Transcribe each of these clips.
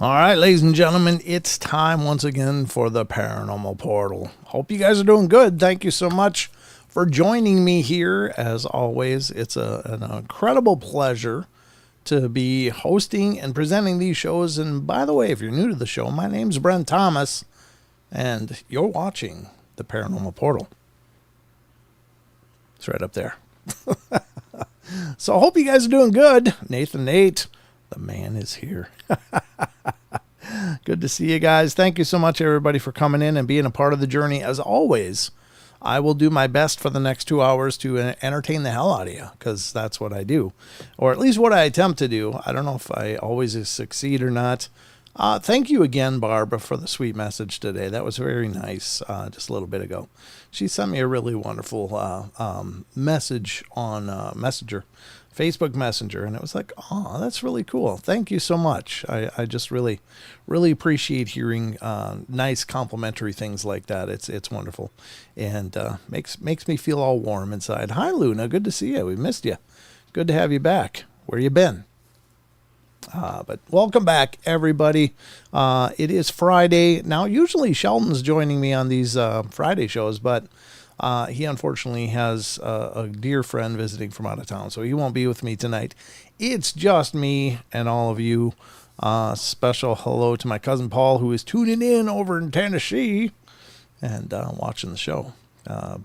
All right, ladies and gentlemen, it's time once again for the Paranormal Portal. Hope you guys are doing good. Thank you so much for joining me here. As always, it's an incredible pleasure to be hosting and presenting these shows. And by the way, if you're new to the show, my name's Brent Thomas, and you're watching the Paranormal Portal. It's right up there. So I hope you guys are doing good. Nathan Nate, the man is here. Good to see you guys. Thank you so much, everybody, for coming in and being a part of the journey. As always, I will do my best for the next 2 hours to entertain the hell out of you, because that's what I do, or at least what I attempt to do. I don't know if I always succeed or not. Thank you again, Barbara, for the sweet message today. That was very nice just a little bit ago. She sent me a really wonderful message on Messenger. Facebook Messenger, and it was like, oh, that's really cool. Thank you so much. I just really appreciate hearing nice complimentary things like that. It's wonderful, and makes me feel all warm inside. Hi, Luna. Good to see you. We missed you. Good to have you back. Where you been? But welcome back, everybody. It is Friday now. Usually Sheldon's joining me on these Friday shows, but he unfortunately has a dear friend visiting from out of town, so he won't be with me tonight. It's just me and all of you. Special hello to my cousin Paul, who is tuning in over in Tennessee and watching the show. And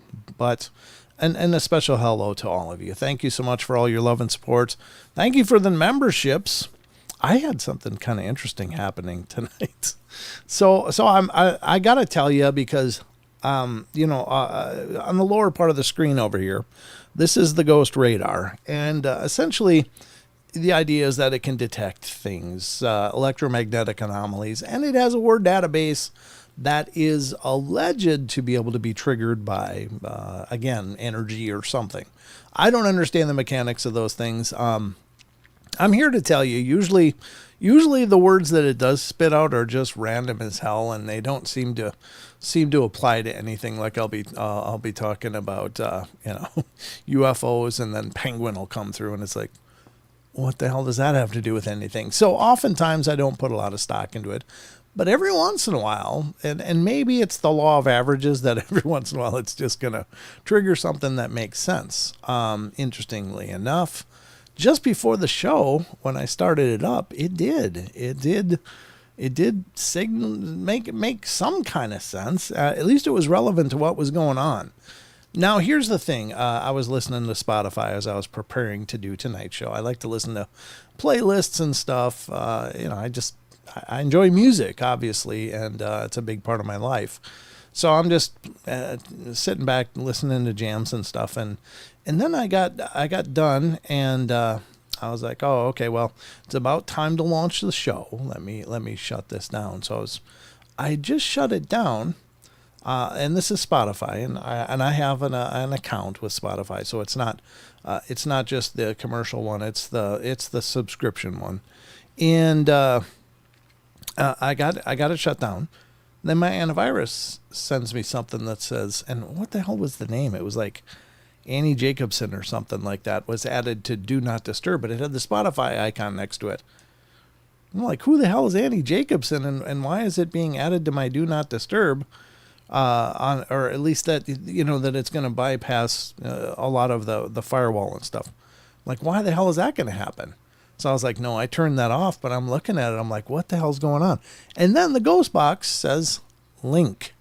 a special hello to all of you. Thank you so much for all your love and support. Thank you for the memberships. I had something kind of interesting happening tonight. So I got to tell you, because on the lower part of the screen over here, this is the ghost radar. And essentially, the idea is that it can detect things, electromagnetic anomalies, and it has a word database that is alleged to be able to be triggered by, again, energy or something. I don't understand the mechanics of those things. I'm here to tell you, usually the words that it does spit out are just random as hell, and they don't seem to apply to anything. Like I'll be talking about UFOs, and then penguin will come through, and it's like, what the hell does that have to do with anything? So oftentimes I don't put a lot of stock into it, but every once in a while, and maybe it's the law of averages that every once in a while it's just gonna trigger something that makes sense. Interestingly enough, just before the show, when I started it up, it did make some kind of sense. At least it was relevant to what was going on. Now, here's the thing. I was listening to Spotify as I was preparing to do tonight's show. I like to listen to playlists and stuff. I enjoy music, obviously, and it's a big part of my life. So I'm just sitting back listening to jams and stuff, and then I got done, and I was like, oh, okay, well, it's about time to launch the show. Let me shut this down. So I just shut it down, and this is Spotify, and I have an account with Spotify, so it's not just the commercial one, it's the subscription one, and I got it shut down. Then my antivirus sends me something that says, and what the hell was the name? It was like Annie Jacobson or something like that was added to Do Not Disturb, but it had the Spotify icon next to it. I'm like, who the hell is Annie Jacobson, and why is it being added to my Do Not Disturb? Or at least that, that it's going to bypass a lot of the firewall and stuff. Like, why the hell is that going to happen? So I was like, no, I turned that off, but I'm looking at it. I'm like, what the hell's going on? And then the ghost box says link.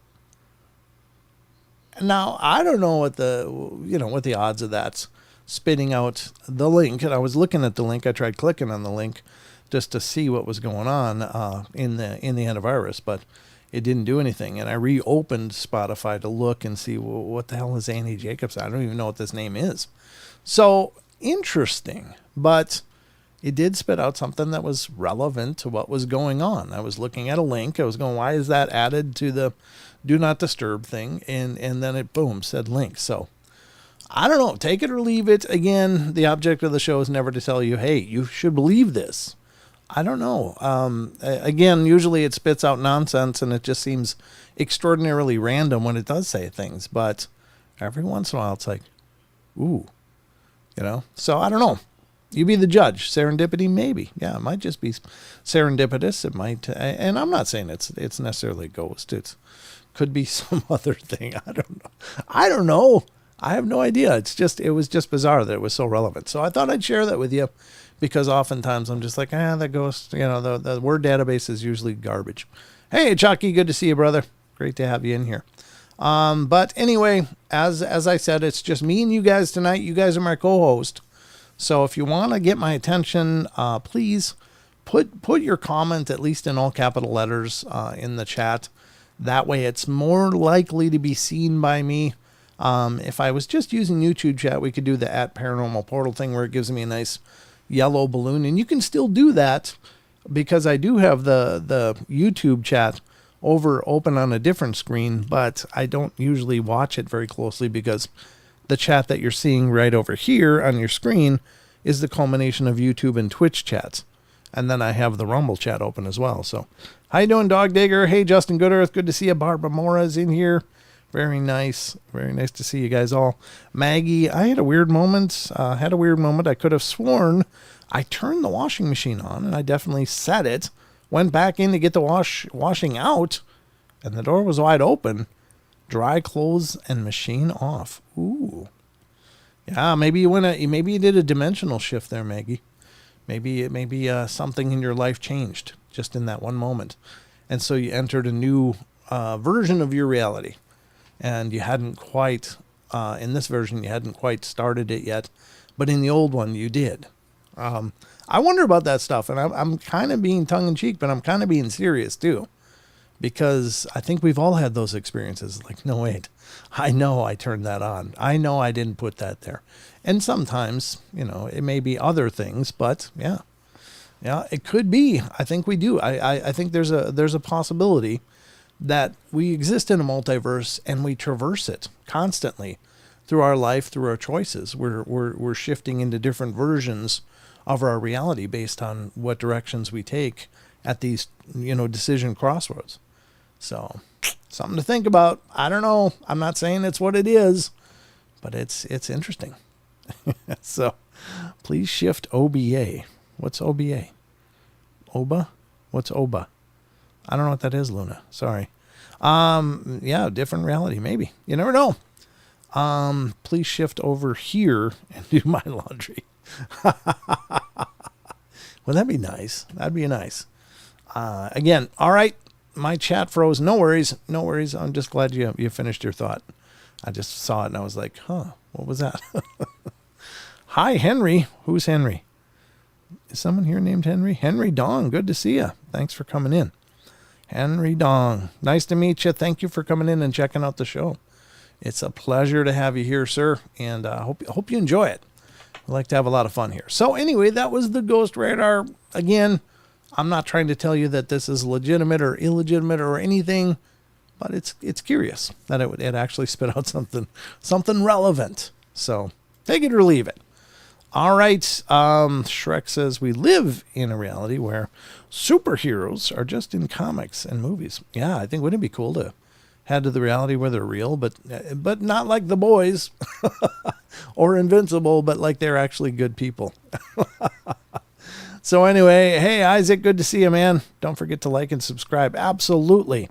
Now, I don't know what the odds of that's spitting out the link. And I was looking at the link. I tried clicking on the link just to see what was going on in the antivirus, but it didn't do anything. And I reopened Spotify to look and see, well, what the hell is Annie Jacobs? I don't even know what this name is. So interesting, but it did spit out something that was relevant to what was going on. I was looking at a link. I was going, why is that added to the Do Not Disturb thing? And then it, boom, said link. So I don't know. Take it or leave it. Again, the object of the show is never to tell you, hey, you should believe this. I don't know. Again, usually it spits out nonsense, and it just seems extraordinarily random when it does say things. But every once in a while, it's like, ooh, So I don't know. You be the judge. Serendipity, maybe. Yeah, it might just be serendipitous. It might, and I'm not saying it's necessarily a ghost. It could be some other thing. I don't know. I don't know. I have no idea. It was just bizarre that it was so relevant. So I thought I'd share that with you, because oftentimes I'm just like, that ghost, the word database is usually garbage. Hey, Chucky, good to see you, brother. Great to have you in here. But anyway, as I said, it's just me and you guys tonight. You guys are my co-host. So if you want to get my attention, please put your comment, at least in all capital letters, in the chat. That way it's more likely to be seen by me. If I was just using YouTube chat, we could do the @Paranormal Portal thing where it gives me a nice yellow balloon. And you can still do that, because I do have the YouTube chat open on a different screen, but I don't usually watch it very closely, because the chat that you're seeing right over here on your screen is the culmination of YouTube and Twitch chats. And then I have the Rumble chat open as well. So, how you doing, Dog Digger? Hey, Justin Good Earth. Good to see you. Barbara Mora's in here. Very nice. Very nice to see you guys all. Maggie, I had a weird moment. I could have sworn I turned the washing machine on, and I definitely set it. Went back in to get the washing out, and the door was wide open. Dry clothes and machine off. Ooh. Yeah, maybe you did a dimensional shift there, Maggie. Maybe something in your life changed just in that one moment. And so you entered a new version of your reality. And you hadn't quite, in this version, you hadn't quite started it yet. But in the old one, you did. I wonder about that stuff. And I'm kind of being tongue-in-cheek, but I'm kind of being serious, too. Because I think we've all had those experiences. Like, no, wait, I know I turned that on. I know I didn't put that there. And sometimes, it may be other things, but yeah, it could be. I think we do. I think there's a possibility that we exist in a multiverse and we traverse it constantly through our life, through our choices. We're shifting into different versions of our reality based on what directions we take at these, decision crossroads. So, something to think about. I don't know. I'm not saying it's what it is, but it's interesting. So, please shift OBA. What's OBA? OBA? What's OBA? I don't know what that is, Luna. Sorry. Yeah, different reality, maybe. You never know. Please shift over here and do my laundry. Well, that'd be nice. That'd be nice. Again, all right. My chat froze. No worries. No worries. I'm just glad you finished your thought. I just saw it and I was like, what was that? Hi, Henry. Who's Henry? Is someone here named Henry? Henry Dong. Good to see you. Thanks for coming in. Henry Dong. Nice to meet you. Thank you for coming in and checking out the show. It's a pleasure to have you here, sir. And I hope you enjoy it. I like to have a lot of fun here. So anyway, that was the Ghost Radar. Again, I'm not trying to tell you that this is legitimate or illegitimate or anything, but it's curious that it actually spit out something relevant. So take it or leave it. All right. Shrek says we live in a reality where superheroes are just in comics and movies. Yeah, I think wouldn't it be cool to head to the reality where they're real, but not like the boys or Invincible, but like they're actually good people. So anyway, hey, Isaac, good to see you, man. Don't forget to like and subscribe. Absolutely.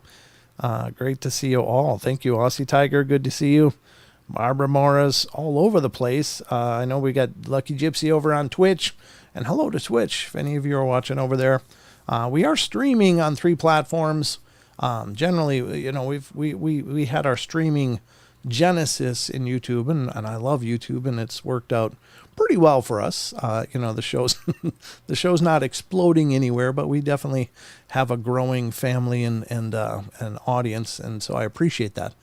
Great to see you all. Thank you, Aussie Tiger. Good to see you. Barbara Morris, all over the place. I know we got Lucky Gypsy over on Twitch. And hello to Twitch, if any of you are watching over there. We are streaming on 3 platforms. Generally, we had our streaming genesis in YouTube, and I love YouTube, and it's worked out pretty well for us. The show's not exploding anywhere, but we definitely have a growing family and an audience, and so I appreciate that.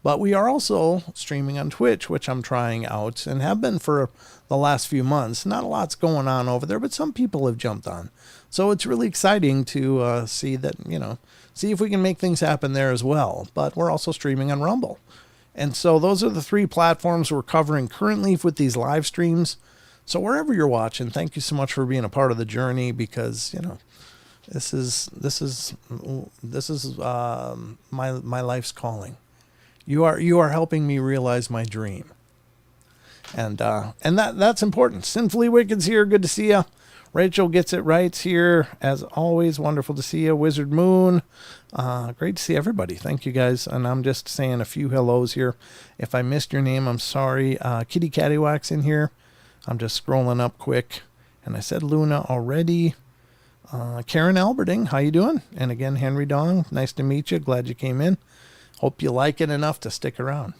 But we are also streaming on Twitch, which I'm trying out and have been for the last few months. Not a lot's going on over there, but some people have jumped on. So it's really exciting to see if we can make things happen there as well. But we're also streaming on Rumble. And so those are the 3 platforms we're covering currently with these live streams. So wherever you're watching, thank you so much for being a part of the journey, because, this is my life's calling. You are helping me realize my dream. And that's important. Sinfully Wicked's here. Good to see you. Rachel gets it right here. As always, wonderful to see you. Wizard Moon. Great to see everybody. Thank you, guys. And I'm just saying a few hellos here. If I missed your name, I'm sorry. Kitty Cattywack's in here. I'm just scrolling up quick. And I said Luna already. Karen Alberding, how you doing? And again, Henry Dong, nice to meet you. Glad you came in. Hope you like it enough to stick around.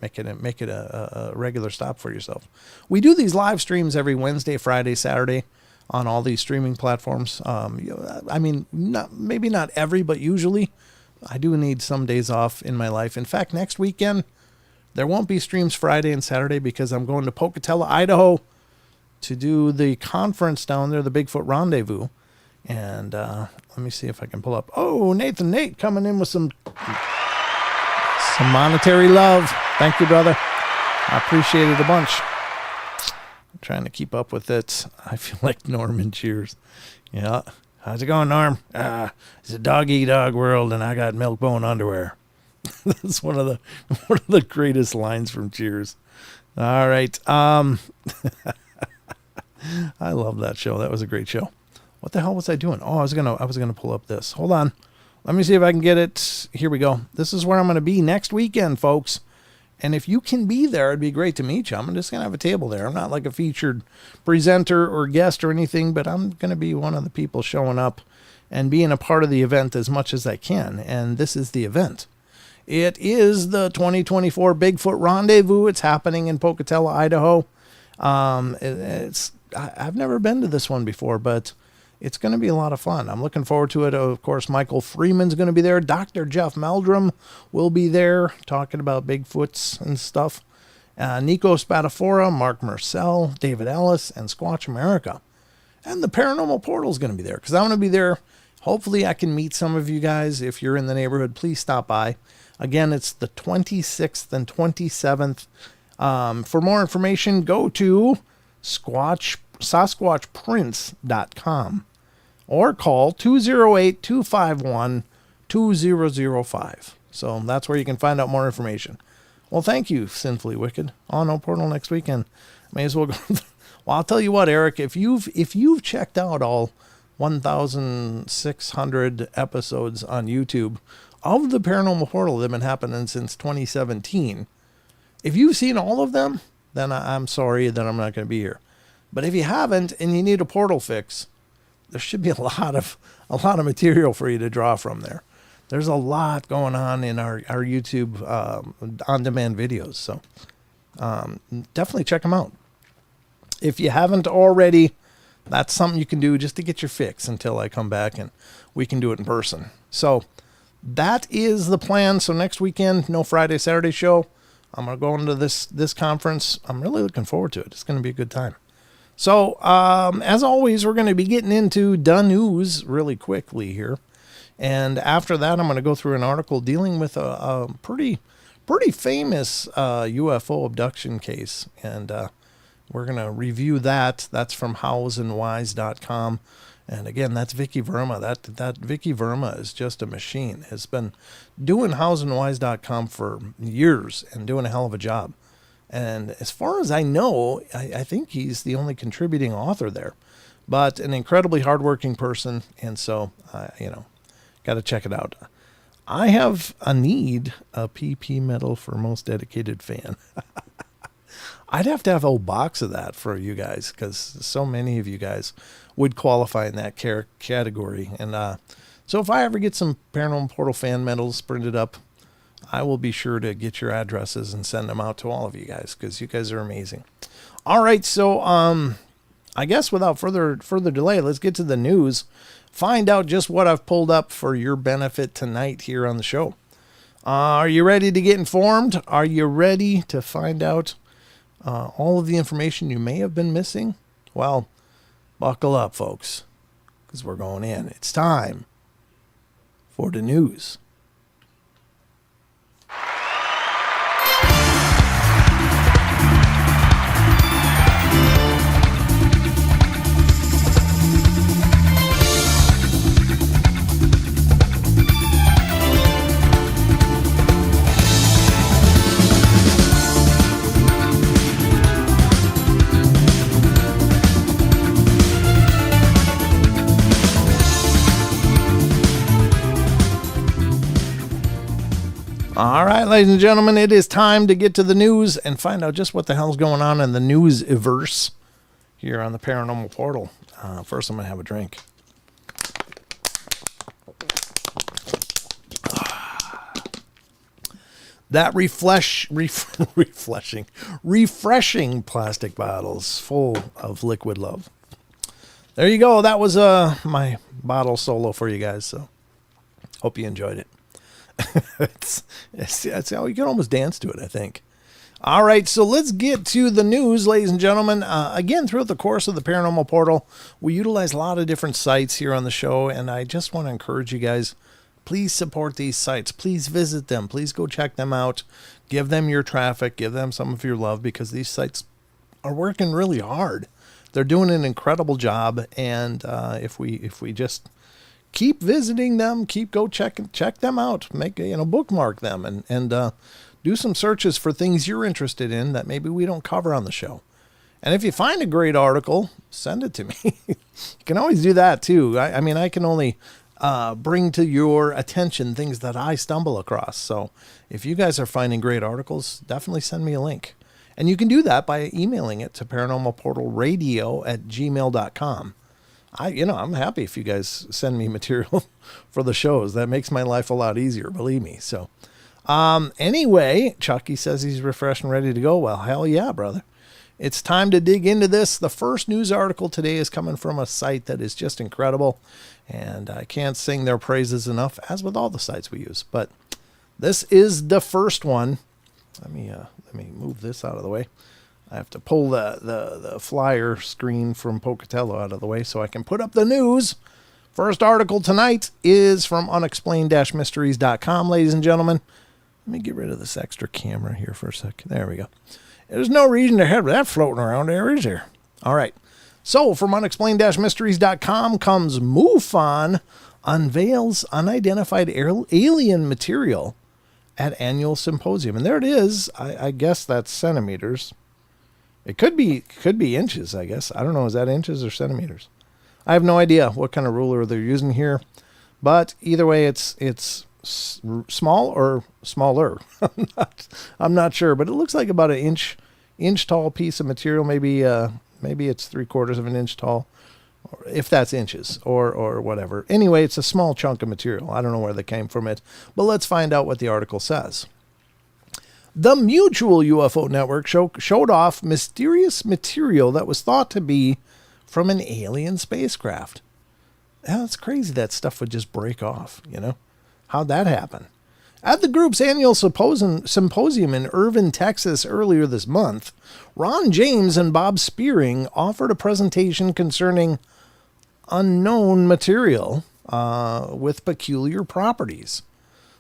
Make it a regular stop for yourself. We do these live streams every Wednesday, Friday, Saturday on all these streaming platforms. I mean, maybe not every, but usually I do need some days off in my life. In fact, next weekend, there won't be streams Friday and Saturday because I'm going to Pocatello, Idaho to do the conference down there, the Bigfoot Rendezvous. And let me see if I can pull up. Oh, Nate coming in with some monetary love. Thank you, brother. I appreciate it a bunch. I'm trying to keep up with it. I feel like Norman Cheers. Yeah. How's it going, Norm? It's a dog-eat-dog world, and I got milk bone underwear. That's one of the greatest lines from Cheers. All right. I love that show. That was a great show. What the hell was I doing? Oh, I was gonna pull up this. Hold on. Let me see if I can get it. Here we go. This is where I'm going to be next weekend, folks. And if you can be there, it'd be great to meet you. I'm just going to have a table there. I'm not like a featured presenter or guest or anything, but I'm going to be one of the people showing up and being a part of the event as much as I can. And this is the event. It is the 2024 Bigfoot Rendezvous. It's happening in Pocatello, Idaho. I've never been to this one before, but it's going to be a lot of fun. I'm looking forward to it. Of course, Michael Freeman's going to be there. Dr. Jeff Meldrum will be there talking about Bigfoots and stuff. Nico Spatafora, Mark Marcel, David Ellis, and Squatch America. And the Paranormal Portal is going to be there because I'm going to be there. Hopefully, I can meet some of you guys. If you're in the neighborhood, please stop by. Again, it's the 26th and 27th. For more information, go to SasquatchPrince.com. or call 208-251-2005. So that's where you can find out more information. Well, thank you, Sinfully Wicked. Oh, no portal next weekend. May as well go. Well, I'll tell you what, Eric, if you've checked out all 1,600 episodes on YouTube of the Paranormal Portal that have been happening since 2017, if you've seen all of them, then I'm sorry that I'm not going to be here. But if you haven't and you need a portal fix, there should be a lot of material for you to draw from there. There's a lot going on in our YouTube on-demand videos. So definitely check them out. If you haven't already, that's something you can do just to get your fix until I come back and we can do it in person. So that is the plan. So next weekend, no Friday, Saturday show. I'm going to go into this conference. I'm really looking forward to it. It's going to be a good time. So, as always, we're going to be getting into the news really quickly here. And after that, I'm going to go through an article dealing with a pretty famous UFO abduction case. And we're going to review that. That's from howsandwhys.com. And again, that's Vicky Verma. That Vicky Verma is just a machine. Has been doing howsandwhys.com for years and doing a hell of a job. And as far as I know, I think he's the only contributing author there, but an incredibly hardworking person. And so, got to check it out. I have a PP medal for most dedicated fan. I'd have to have a whole box of that for you guys because so many of you guys would qualify in that category. And so if I ever get some Paranormal Portal fan medals printed up, I will be sure to get your addresses and send them out to all of you guys because you guys are amazing. All right, so I guess without further delay, let's get to the news. Find out just what I've pulled up for your benefit tonight here on the show. Are you ready to get informed? Are you ready to find out all of the information you may have been missing? Well, buckle up, folks, because we're going in. It's time for the news. All right, ladies and gentlemen, it is time to get to the news and find out just what the hell's going on in the news-verse here on the Paranormal Portal. First, I'm going to have a drink. That refreshing plastic bottles full of liquid love. There you go. That was my bottle solo for you guys. So hope you enjoyed it. it's how you can almost dance to it, I think. All right, so let's get to the news, ladies and gentlemen. Again, throughout the course of the Paranormal Portal, we utilize a lot of different sites here on the show, and I just want to encourage you guys, please support these sites. Please visit them. Please go check them out. Give them your traffic. Give them some of your love, because these sites are working really hard. They're doing an incredible job, and if we just keep visiting them, check them out, bookmark them, and do some searches for things you're interested in that maybe we don't cover on the show. And if you find a great article, send it to me. You can always do that too. I mean, I can only bring to your attention things that I stumble across. So if you guys are finding great articles, definitely send me a link. And you can do that by emailing it to paranormalportalradio@gmail.com. I'm happy if you guys send me material for the shows. That makes my life a lot easier, believe me. So anyway, Chucky says he's refreshed and ready to go. Well, hell yeah, brother. It's time to dig into this. The first news article today is coming from a site that is just incredible, and I can't sing their praises enough, as with all the sites we use. But this is the first one. Let me move this out of the way. I have to pull the flyer screen from Pocatello out of the way so I can put up the news. First article tonight is from unexplained-mysteries.com, ladies and gentlemen. Let me get rid of this extra camera here for a sec. There we go. There's no reason to have that floating around there, is there? All right. So from unexplained-mysteries.com comes MUFON unveils unidentified alien material at annual symposium. And there it is. I guess that's centimeters. It could be inches, I guess. I don't know. Is that inches or centimeters? I have no idea what kind of ruler they're using here. But either way, it's small or smaller. I'm not sure, but it looks like about an inch tall piece of material. Maybe it's 3/4 of an inch tall, if that's inches or whatever. Anyway, it's a small chunk of material. I don't know where they came from it, but let's find out what the article says. The Mutual UFO Network showed off mysterious material that was thought to be from an alien spacecraft. That's crazy that stuff would just break off, How'd that happen? At the group's annual symposium in Irving, Texas earlier this month, Ron James and Bob Spearing offered a presentation concerning unknown material with peculiar properties.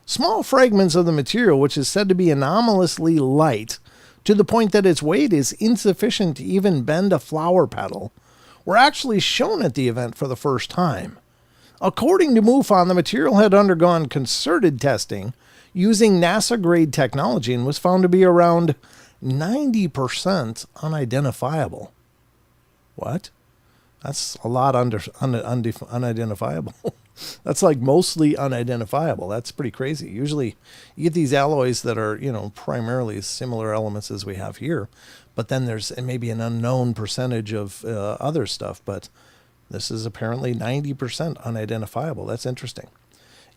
Small fragments of the material, which is said to be anomalously light to the point that its weight is insufficient to even bend a flower petal, were actually shown at the event for the first time. According to MUFON, the material had undergone concerted testing using NASA-grade technology and was found to be around 90% unidentifiable. What? That's a lot unidentifiable. That's like mostly unidentifiable. That's pretty crazy. Usually you get these alloys that are, primarily similar elements as we have here, but then there's maybe an unknown percentage of other stuff, but this is apparently 90% unidentifiable. That's interesting.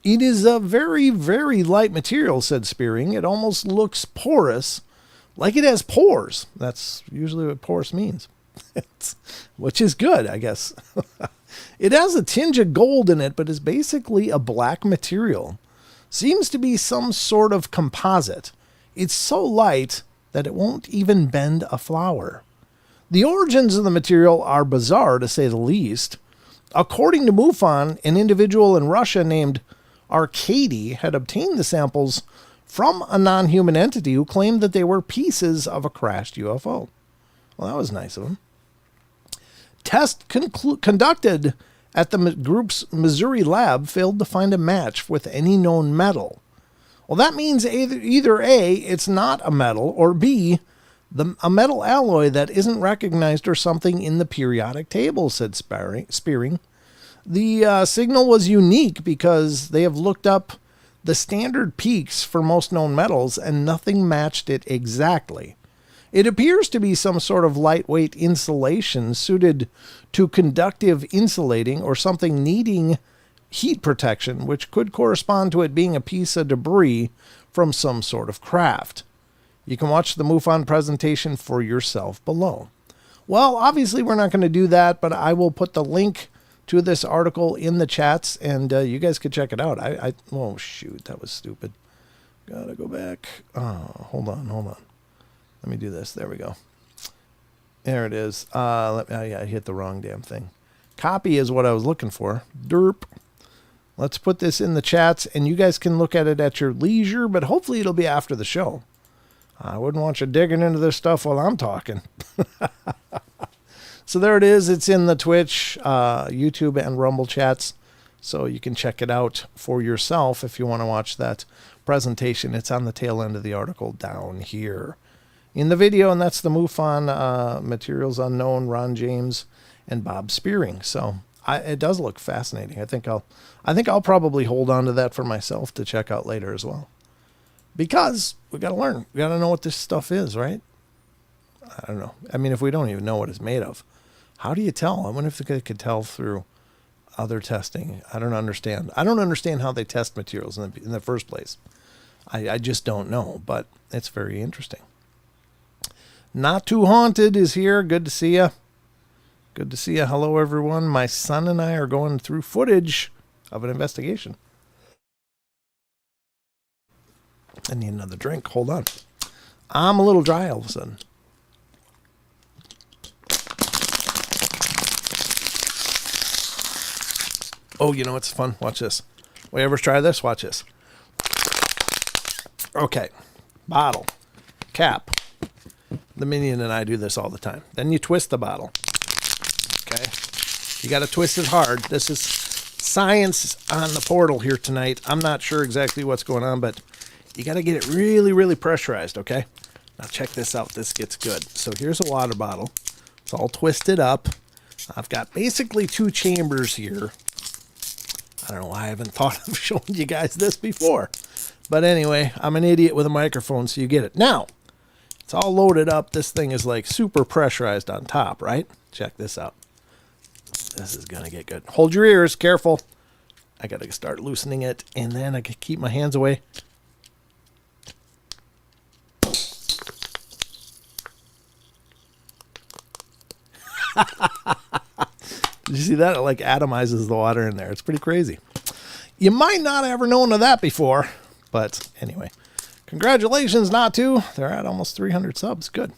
It is a very, very light material, said Spearing. It almost looks porous, like it has pores. That's usually what porous means, which is good, I guess. It has a tinge of gold in it, but is basically a black material. Seems to be some sort of composite. It's so light that it won't even bend a flower. The origins of the material are bizarre, to say the least. According to MUFON, an individual in Russia named Arkady had obtained the samples from a non-human entity who claimed that they were pieces of a crashed UFO. Well, that was nice of him. Tests conducted at the group's Missouri lab failed to find a match with any known metal. Well, that means either A, it's not a metal, or B, a metal alloy that isn't recognized or something in the periodic table, said Spearing. The signal was unique because they have looked up the standard peaks for most known metals, and nothing matched it exactly. It appears to be some sort of lightweight insulation suited to conductive insulating or something needing heat protection, which could correspond to it being a piece of debris from some sort of craft. You can watch the MUFON presentation for yourself below. Well, obviously we're not going to do that, but I will put the link to this article in the chats, and you guys could check it out. Oh, shoot, that was stupid. Gotta go back. Oh, hold on. Let me do this. There we go. There it is. I hit the wrong damn thing. Copy is what I was looking for. Derp. Let's put this in the chats, and you guys can look at it at your leisure, but hopefully it'll be after the show. I wouldn't want you digging into this stuff while I'm talking. So there it is. It's in the Twitch, YouTube, and Rumble chats. So you can check it out for yourself if you want to watch that presentation. It's on the tail end of the article down here in the video, and that's the MUFON Materials Unknown, Ron James, and Bob Spearing. So it does look fascinating. I think I'll probably hold on to that for myself to check out later as well, because we got to learn. We got to know what this stuff is, right? I don't know. I mean, if we don't even know what it's made of, how do you tell? I wonder if they could tell through other testing. I don't understand. I don't understand how they test materials in the first place. I just don't know, but it's very interesting. Not Too Haunted is here. Good to see you. Good to see you. Hello, everyone. My son and I are going through footage of an investigation. I need another drink. Hold on. I'm a little dry all of a sudden. Oh, you know what's fun? Watch this. We ever try this? Watch this. Okay. Bottle. Cap. The minion and I do this all the time. Then you twist the bottle. Okay. You got to twist it hard. This is science on the portal here tonight. I'm not sure exactly what's going on, but you got to get it really, really pressurized, okay? Now check this out. This gets good. So here's a water bottle. It's all twisted up. I've got basically 2 chambers here. I don't know why I haven't thought of showing you guys this before. But anyway, I'm an idiot with a microphone, so you get it. Now, it's all loaded up. This thing is like super pressurized on top, right? Check this out. This is going to get good. Hold your ears. Careful. I got to start loosening it, and then I can keep my hands away. Did you see that? It like atomizes the water in there. It's pretty crazy. You might not have ever known of that before, but anyway, congratulations, Not To. They're at almost 300 subs. Good.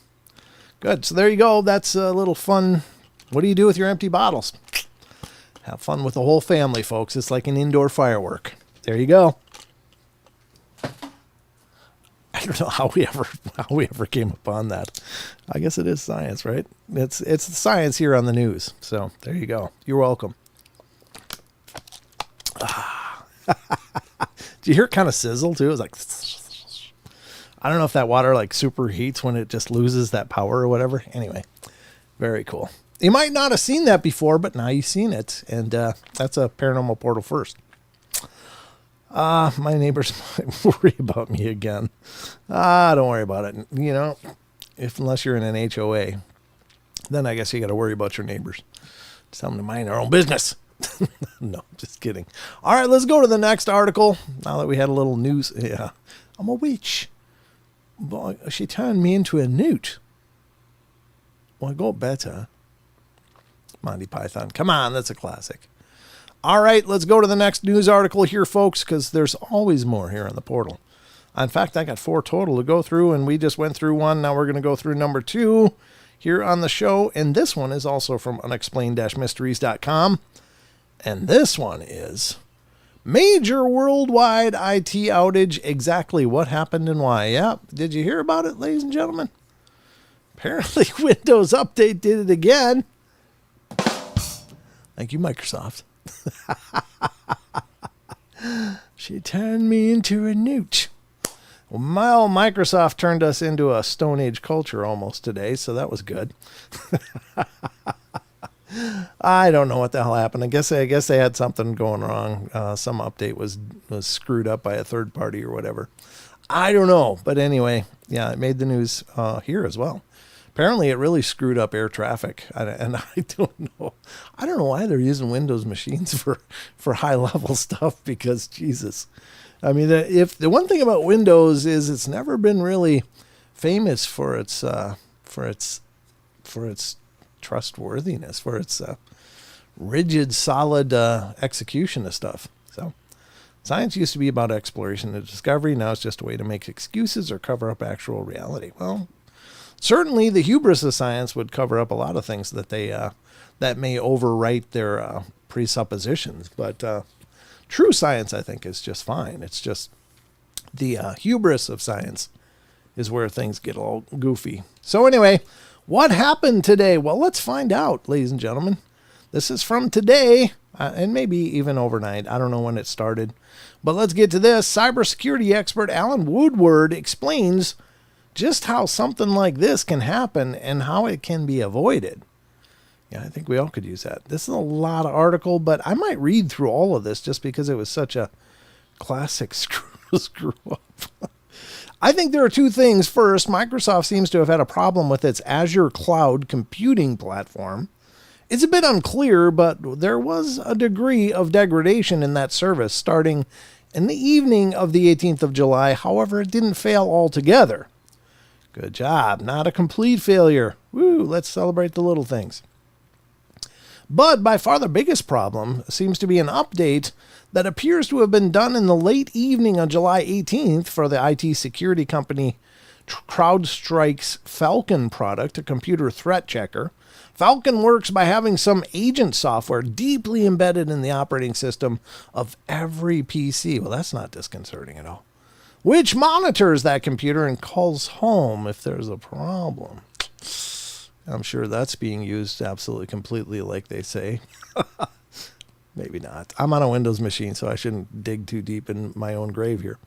Good. So there you go. That's a little fun. What do you do with your empty bottles? Have fun with the whole family, folks. It's like an indoor firework. There you go. I don't know how we ever came upon that. I guess it is science, right? It's the science here on the news. So there you go. You're welcome. Do you hear it kind of sizzle too? It's like, I don't know if that water like superheats when it just loses that power or whatever. Anyway, very cool. You might not have seen that before, but now you've seen it. And that's a Paranormal Portal first. My neighbors might worry about me again. Don't worry about it. You know, unless you're in an HOA, then I guess you got to worry about your neighbors. Tell them to mind their own business. No, just kidding. All right, let's go to the next article. Now that we had a little news. Yeah, I'm a witch. Boy, she turned me into a newt. Well, I got better. Monty Python. Come on, that's a classic. All right, let's go to the next news article here, folks, because there's always more here on the portal. In fact, I got 4 total to go through, and we just went through 1. Now we're going to go through number 2 here on the show. And this one is also from unexplained-mysteries.com. And this one is major worldwide IT outage. Exactly what happened and why. Yeah, did you hear about it, ladies and gentlemen? Apparently Windows Update did it again. Thank you, Microsoft. She turned me into a newt. Well, Microsoft turned us into a Stone Age culture almost today, so that was good. I don't know what the hell happened. I guess they had something going wrong. Some update was screwed up by a third party or whatever. I don't know. But anyway, yeah, it made the news here as well. Apparently, it really screwed up air traffic, and I don't know. I don't know why they're using Windows machines for high level stuff. Because Jesus, I mean, if the one thing about Windows is it's never been really famous for its trustworthiness, for its rigid, solid execution of stuff. So, science used to be about exploration and discovery. Now it's just a way to make excuses or cover up actual reality. Well. Certainly, the hubris of science would cover up a lot of things that that may overwrite their presuppositions. But true science, I think, is just fine. It's just the hubris of science is where things get all goofy. So anyway, what happened today? Well, let's find out, ladies and gentlemen. This is from today, and maybe even overnight. I don't know when it started. But let's get to this. Cybersecurity expert Alan Woodward explains just how something like this can happen and how it can be avoided. Yeah, I think we all could use that. This is a lot of article, but I might read through all of this just because it was such a classic screw up. I think there are two things. First, Microsoft seems to have had a problem with its Azure cloud computing platform. It's a bit unclear, but there was a degree of degradation in that service starting in the evening of the 18th of July. However, it didn't fail altogether. Good job. Not a complete failure. Woo, let's celebrate the little things. But by far the biggest problem seems to be an update that appears to have been done in the late evening on July 18th for the IT security company CrowdStrike's Falcon product, a computer threat checker. Falcon works by having some agent software deeply embedded in the operating system of every PC. Well, that's not disconcerting at all. Which monitors that computer and calls home if there's a problem. I'm sure that's being used absolutely completely like they say. Maybe not. I'm on a Windows machine, so I shouldn't dig too deep in my own grave here.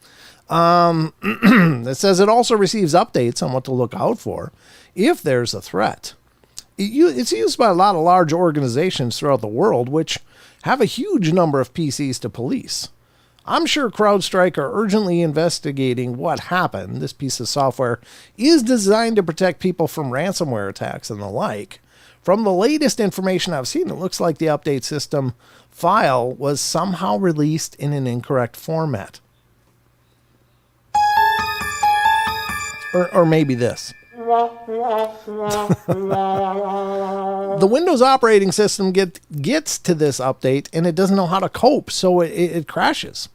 It says it also receives updates on what to look out for if there's a threat. It's used by a lot of large organizations throughout the world, which have a huge number of PCs to police. I'm sure CrowdStrike are urgently investigating what happened. This piece of software is designed to protect people from ransomware attacks and the like. From the latest information I've seen, it looks like the update system file was somehow released in an incorrect format. Or maybe this. The Windows operating system gets to this update and it doesn't know how to cope, so it crashes.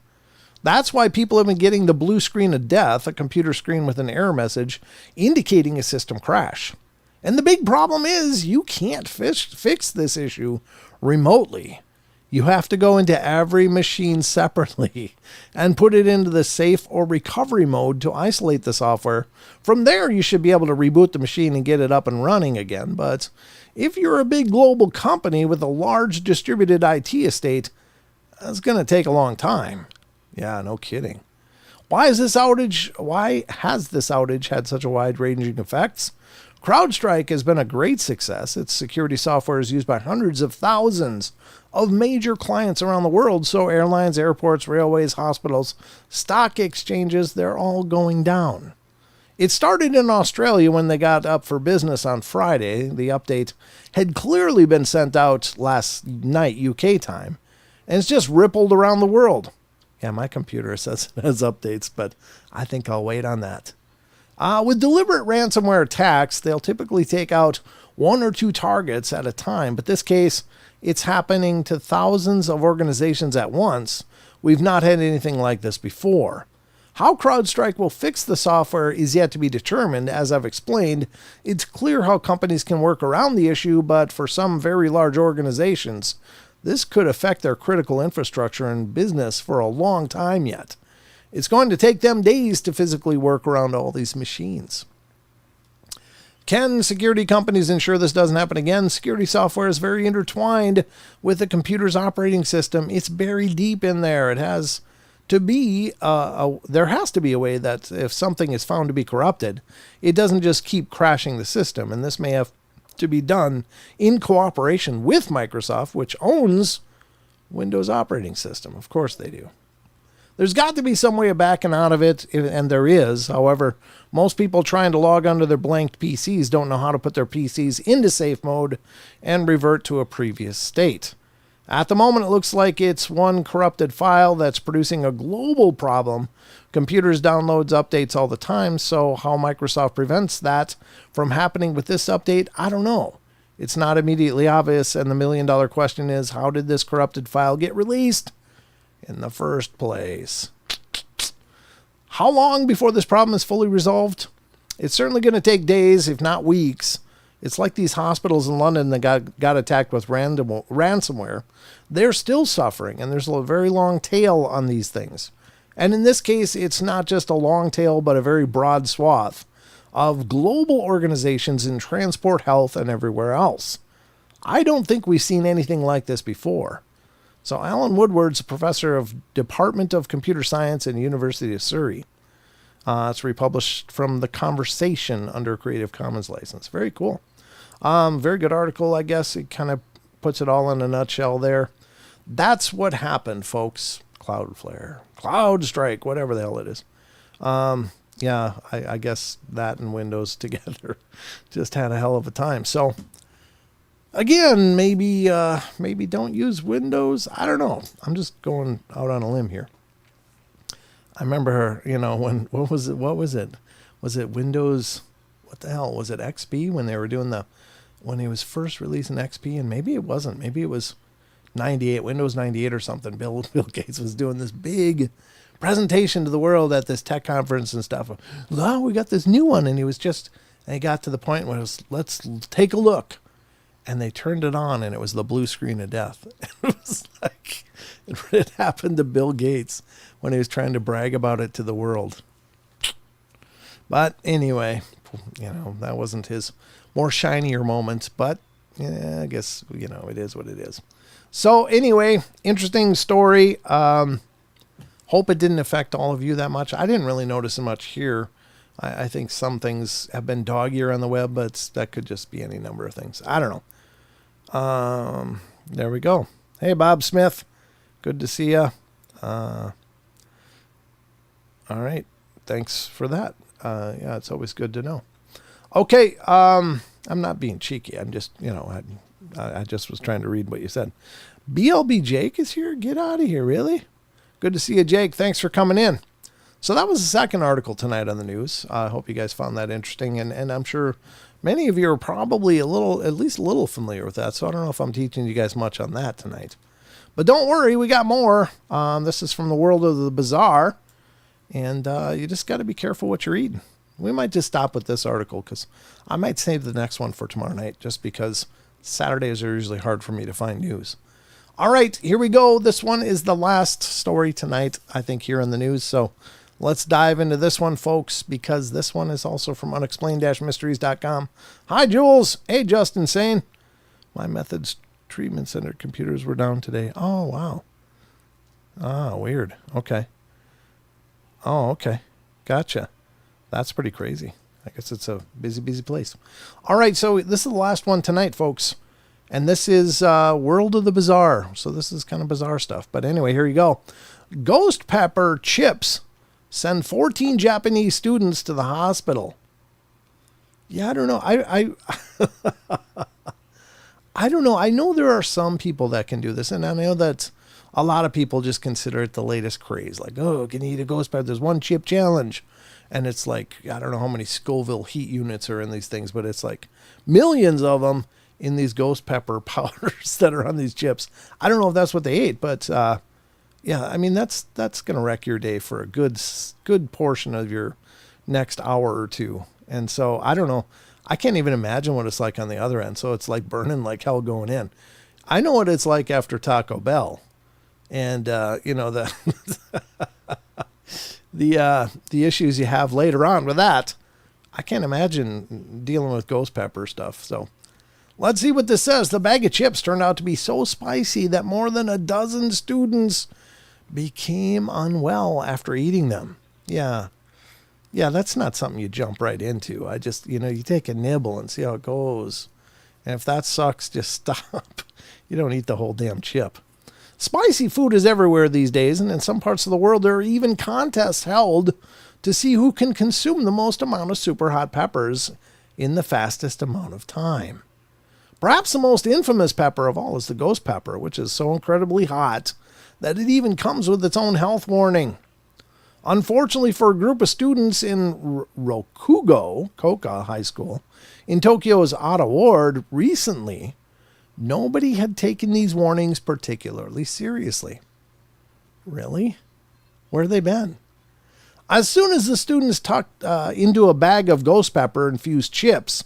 That's why people have been getting the blue screen of death, a computer screen with an error message indicating a system crash. And the big problem is you can't fix this issue remotely. You have to go into every machine separately and put it into the safe or recovery mode to isolate the software. From there, you should be able to reboot the machine and get it up and running again. But if you're a big global company with a large distributed IT estate, that's going to take a long time. Yeah, no kidding. Why has this outage had such a wide-ranging effects? CrowdStrike has been a great success. Its security software is used by hundreds of thousands of major clients around the world. So airlines, airports, railways, hospitals, stock exchanges, they're all going down. It started in Australia when they got up for business on Friday. The update had clearly been sent out last night, UK time, and it's just rippled around the world. Yeah, my computer says it has updates, but I think I'll wait on that. With deliberate ransomware attacks, they'll typically take out one or two targets at a time, but this case, it's happening to thousands of organizations at once. We've not had anything like this before. How CrowdStrike will fix the software is yet to be determined. As I've explained, it's clear how companies can work around the issue, but for some very large organizations, this could affect their critical infrastructure and business for a long time yet. It's going to take them days to physically work around all these machines. Can security companies ensure this doesn't happen again? Security software is very intertwined with the computer's operating system. It's buried deep in there. It has to be there has to be a way that if something is found to be corrupted, it doesn't just keep crashing the system. And this may have to be done in cooperation with Microsoft, which owns Windows operating system. Of course they do. There's got to be some way of backing out of it, and there is. However, most people trying to log onto their blanked PCs don't know how to put their PCs into safe mode and revert to a previous state. At the moment, it looks like it's one corrupted file that's producing a global problem. Computers downloads updates all the time, so how Microsoft prevents that from happening with this update, I don't know. It's not immediately obvious, and the million-dollar question is, how did this corrupted file get released in the first place? How long before this problem is fully resolved? It's certainly going to take days, if not weeks. It's like these hospitals in London that got attacked with ransomware. They're still suffering, and there's a very long tail on these things. And in this case, it's not just a long tail, but a very broad swath of global organizations in transport, health, and everywhere else. I don't think we've seen anything like this before. So Alan Woodward's a professor of Department of Computer Science at the University of Surrey. It's republished from The Conversation under Creative Commons license. Very cool. Very good article, I guess. It kind of puts it all in a nutshell there. That's what happened, folks. Cloudflare, CloudStrike, whatever the hell it is. Yeah, I guess that and Windows together just had a hell of a time. So again, maybe don't use Windows. I don't know. I'm just going out on a limb here. I remember, what was it? Was it Windows? What the hell was it? XP when they were doing when he was first releasing XP, and maybe it wasn't. Maybe it was 98, Windows 98 or something. Bill Gates was doing this big presentation to the world at this tech conference and stuff. Oh, we got this new one, and he got to the point where it was, let's take a look. And they turned it on, and it was the blue screen of death. It was like it happened to Bill Gates when he was trying to brag about it to the world. But anyway, that wasn't his more shinier moment. But yeah, I guess, it is what it is. So anyway, interesting story. Hope it didn't affect all of you that much. I didn't really notice much here. I think some things have been dog-eared on the web, but that could just be any number of things. I don't know. There we go. Hey, Bob Smith. Good to see you. All right. Thanks for that. Yeah, it's always good to know. Okay. I'm not being cheeky. I'm just, I just was trying to read what you said. BLB Jake is here? Get out of here. Really? Good to see you, Jake. Thanks for coming in. So that was the second article tonight on the news. I hope you guys found that interesting. And I'm sure many of you are probably at least a little familiar with that. So I don't know if I'm teaching you guys much on that tonight. But don't worry, we got more. This is from the world of the bizarre. And you just got to be careful what you're reading. We might just stop with this article because I might save the next one for tomorrow night just because Saturdays are usually hard for me to find news. All right, here we go. This one is the last story tonight, I think, here in the news. So let's dive into this one, folks, because this one is also from unexplained-mysteries.com. Hi, Jules. Hey, Justin Sane. My Methods Treatment Center computers were down today. Oh, wow. Ah, weird. Okay. Oh, okay. Gotcha. That's pretty crazy. I guess it's a busy, busy place. All right, so this is the last one tonight, folks. And this is World of the Bizarre. So this is kind of bizarre stuff. But anyway, here you go. Ghost pepper chips send 14 Japanese students to the hospital. Yeah, I don't know. I don't know. I know there are some people that can do this. And I know that a lot of people just consider it the latest craze. Like, oh, can you eat a ghost pepper? There's one chip challenge. And it's like, I don't know how many Scoville heat units are in these things, but it's like millions of them in these ghost pepper powders that are on these chips. I don't know if that's what they ate, but yeah, I mean, that's going to wreck your day for a good portion of your next hour or two. And so I don't know. I can't even imagine what it's like on the other end. So it's like burning like hell going in. I know what it's like after Taco Bell. And, the the issues you have later on with that. I can't imagine dealing with ghost pepper stuff. So let's see what this says. The bag of chips turned out to be so spicy that more than a dozen students became unwell after eating them. Yeah, that's not something you jump right into. I just, you take a nibble and see how it goes. And if that sucks, just stop. You don't eat the whole damn chip. Spicy food is everywhere these days, and in some parts of the world, there are even contests held to see who can consume the most amount of super hot peppers in the fastest amount of time. Perhaps the most infamous pepper of all is the ghost pepper, which is so incredibly hot that it even comes with its own health warning. Unfortunately for a group of students in Rokugo, Koka High School, in Tokyo's Ata Ward recently, nobody had taken these warnings particularly seriously. Really? Where have they been? As soon as the students tucked into a bag of ghost pepper infused chips,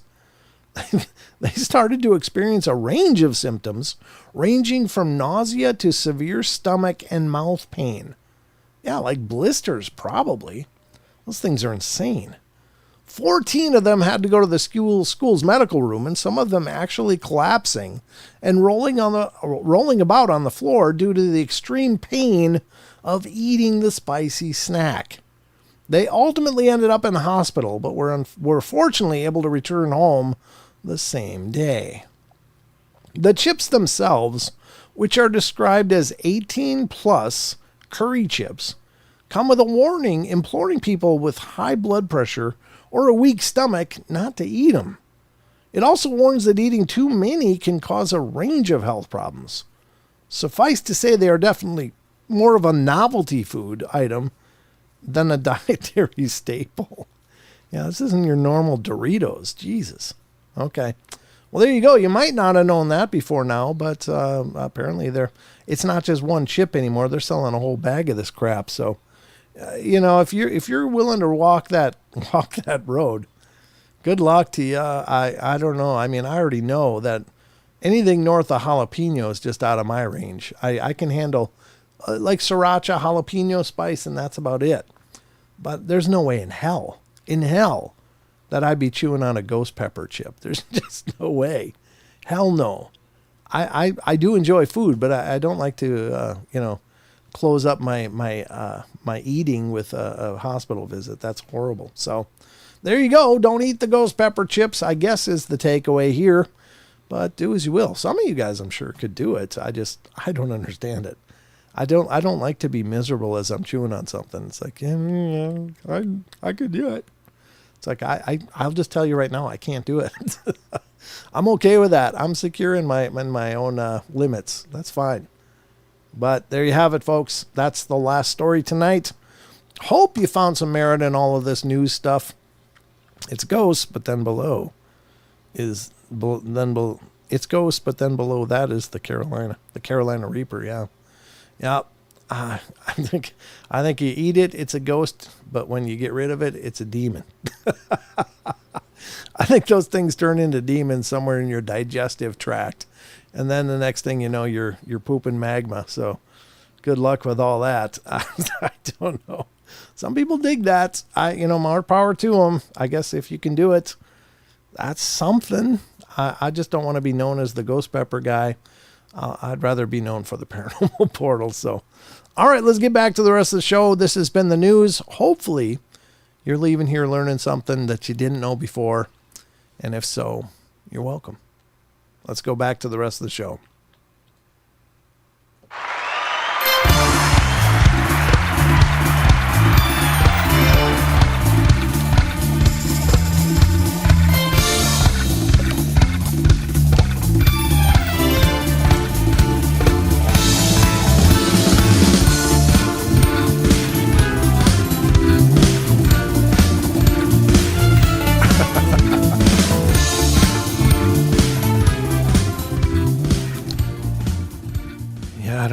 they started to experience a range of symptoms, ranging from nausea to severe stomach and mouth pain. Yeah, like blisters, probably. Those things are insane. 14 of them had to go to the school's medical room, and some of them actually collapsing and rolling about on the floor due to the extreme pain of eating the spicy snack. They ultimately ended up in the hospital, but were fortunately able to return home the same day. The chips themselves, which are described as 18 plus curry chips, come with a warning imploring people with high blood pressure or a weak stomach not to eat them. It also warns that eating too many can cause a range of health problems. Suffice to say, they are definitely more of a novelty food item than a dietary staple. Yeah, this isn't your normal Doritos. Jesus. Okay. Well, there you go. You might not have known that before now, but apparently it's not just one chip anymore. They're selling a whole bag of this crap. So, if you're willing to walk that road, good luck to you. I don't know. I mean, I already know that anything north of jalapeno is just out of my range. I can handle like sriracha, jalapeno spice, and that's about it. But there's no way in hell, that I'd be chewing on a ghost pepper chip. There's just no way. Hell no. I do enjoy food, but I don't like to, close up my eating with a hospital visit. That's horrible. So there you go. Don't eat the ghost pepper chips, I guess, is the takeaway here. But do as you will. Some of you guys, I'm sure, could do it. I don't understand it. I don't like to be miserable as I'm chewing on something. It's like, yeah, I could do it. It's like, I'll just tell you right now, I can't do it. I'm okay with that. I'm secure in my own limits. That's fine. But there you have it, folks. That's the last story tonight. Hope you found some merit in all of this news stuff. It's ghosts, but then below is it's ghosts, but then below that is the Carolina Reaper. Yeah. I think you eat it, it's a ghost, but when you get rid of it, it's a demon. I think those things turn into demons somewhere in your digestive tract, and then the next thing you know, you're pooping magma. So, good luck with all that. I don't know. Some people dig that. More power to them. I guess if you can do it, that's something. I just don't want to be known as the ghost pepper guy. I'd rather be known for the Paranormal Portal. So, all right, let's get back to the rest of the show. This has been the news. Hopefully, you're leaving here learning something that you didn't know before. And if so, you're welcome. Let's go back to the rest of the show.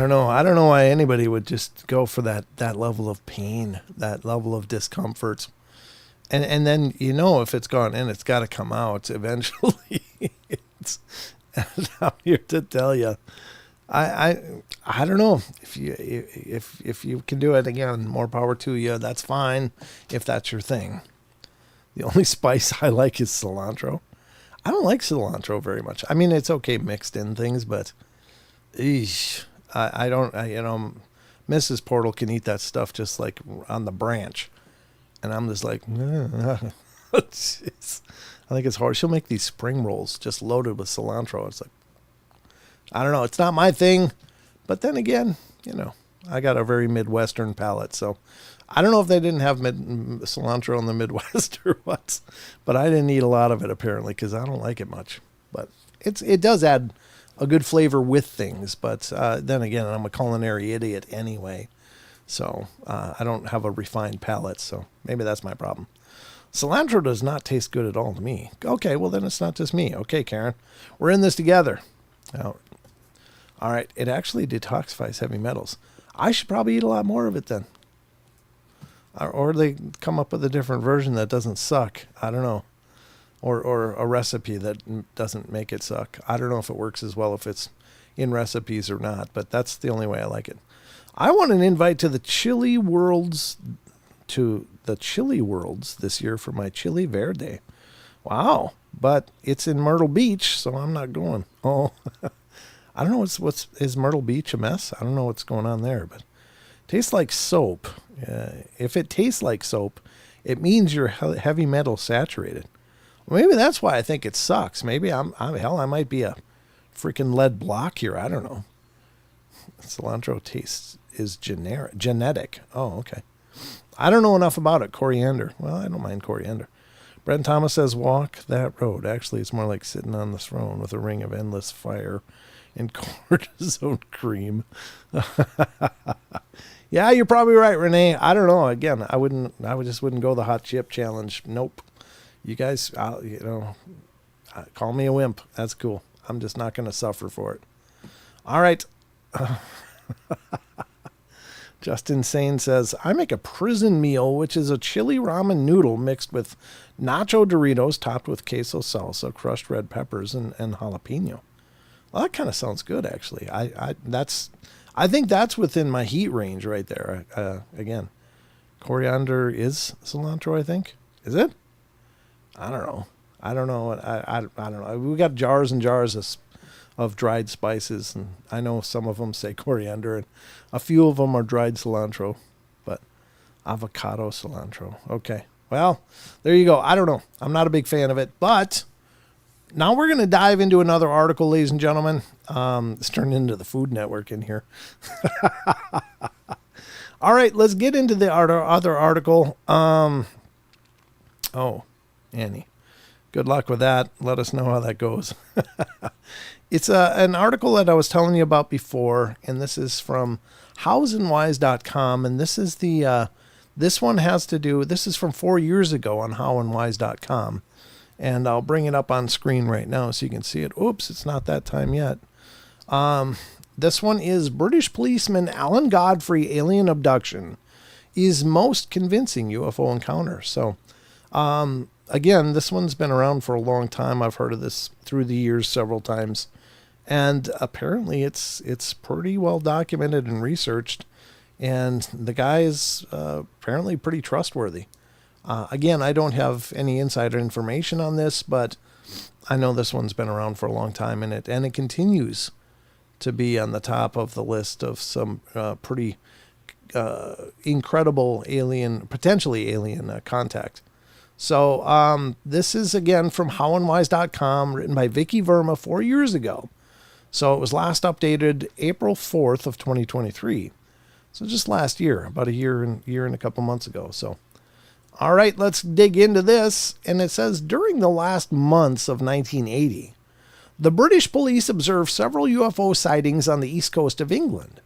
I don't know why anybody would just go for that level of pain, that level of discomfort. And then, if it's gone in, it's got to come out eventually. And I'm here to tell you, I don't know if you can do it. Again, more power to you. That's fine if that's your thing. The only spice I like is cilantro. I don't like cilantro very much. I mean, it's okay mixed in things, but I don't, Mrs. Portal can eat that stuff just like on the branch. And I'm just like, I think it's hard. She'll make these spring rolls just loaded with cilantro. It's like, I don't know. It's not my thing. But then again, I got a very Midwestern palate. So I don't know if they didn't have cilantro in the Midwest or what. But I didn't eat a lot of it apparently because I don't like it much. But it does add a good flavor with things. But then again, I'm a culinary idiot anyway. So I don't have a refined palate. So maybe that's my problem. Cilantro does not taste good at all to me. Okay, well then it's not just me. Okay, Karen, we're in this together. All right, it actually detoxifies heavy metals. I should probably eat a lot more of it then. Or they come up with a different version that doesn't suck. I don't know. Or a recipe that doesn't make it suck. I don't know if it works as well if it's in recipes or not, but that's the only way I like it. I want an invite to the Chili Worlds this year for my Chili Verde. Wow. But it's in Myrtle Beach, so I'm not going. Oh, I don't know is Myrtle Beach a mess? I don't know what's going on there, but it tastes like soap. If it tastes like soap, it means you're heavy metal saturated. Well, maybe that's why I think it sucks. Maybe I might be a freaking lead block here. I don't know. Cilantro taste is genetic. Oh, okay. I don't know enough about it. Coriander. Well, I don't mind coriander. Brent Thomas says, walk that road. Actually, it's more like sitting on the throne with a ring of endless fire and cortisone cream. Yeah, you're probably right, Renee. I don't know. Again, I just wouldn't go the hot chip challenge. Nope. You guys, call me a wimp. That's cool. I'm just not going to suffer for it. All right. Justin Sane says, I make a prison meal, which is a chili ramen noodle mixed with nacho Doritos topped with queso salsa, crushed red peppers, and jalapeno. Well, that kind of sounds good, actually. I think that's within my heat range right there. Again, coriander is cilantro, I think. Is it? I don't know. I don't know. We got jars and jars of dried spices, and I know some of them say coriander, and a few of them are dried cilantro, but avocado cilantro. Okay. Well, there you go. I don't know. I'm not a big fan of it, but now we're going to dive into another article, ladies and gentlemen. It's turned into the Food Network in here. All right, let's get into the other article. Oh, Annie, good luck with that. Let us know how that goes. It's an article that I was telling you about before, and this is from howsandwise.com, and this is this one has to do, this is from 4 years ago on howandwise.com, and I'll bring it up on screen right now so you can see it. Oops, it's not that time yet. This one is British policeman Alan Godfrey alien abduction is most convincing UFO encounter. So, again, this one's been around for a long time. I've heard of this through the years several times. And apparently it's pretty well documented and researched. And the guy is apparently pretty trustworthy. Again, I don't have any insider information on this, but I know this one's been around for a long time, and it continues to be on the top of the list of some pretty incredible potentially alien contact. So this is, again, from howandwise.com, written by Vicky Verma 4 years ago. So it was last updated April 4th of 2023. So just last year, about a year and a couple months ago. So, all right, let's dig into this. And it says, during the last months of 1980, the British police observed several UFO sightings on the east coast of England.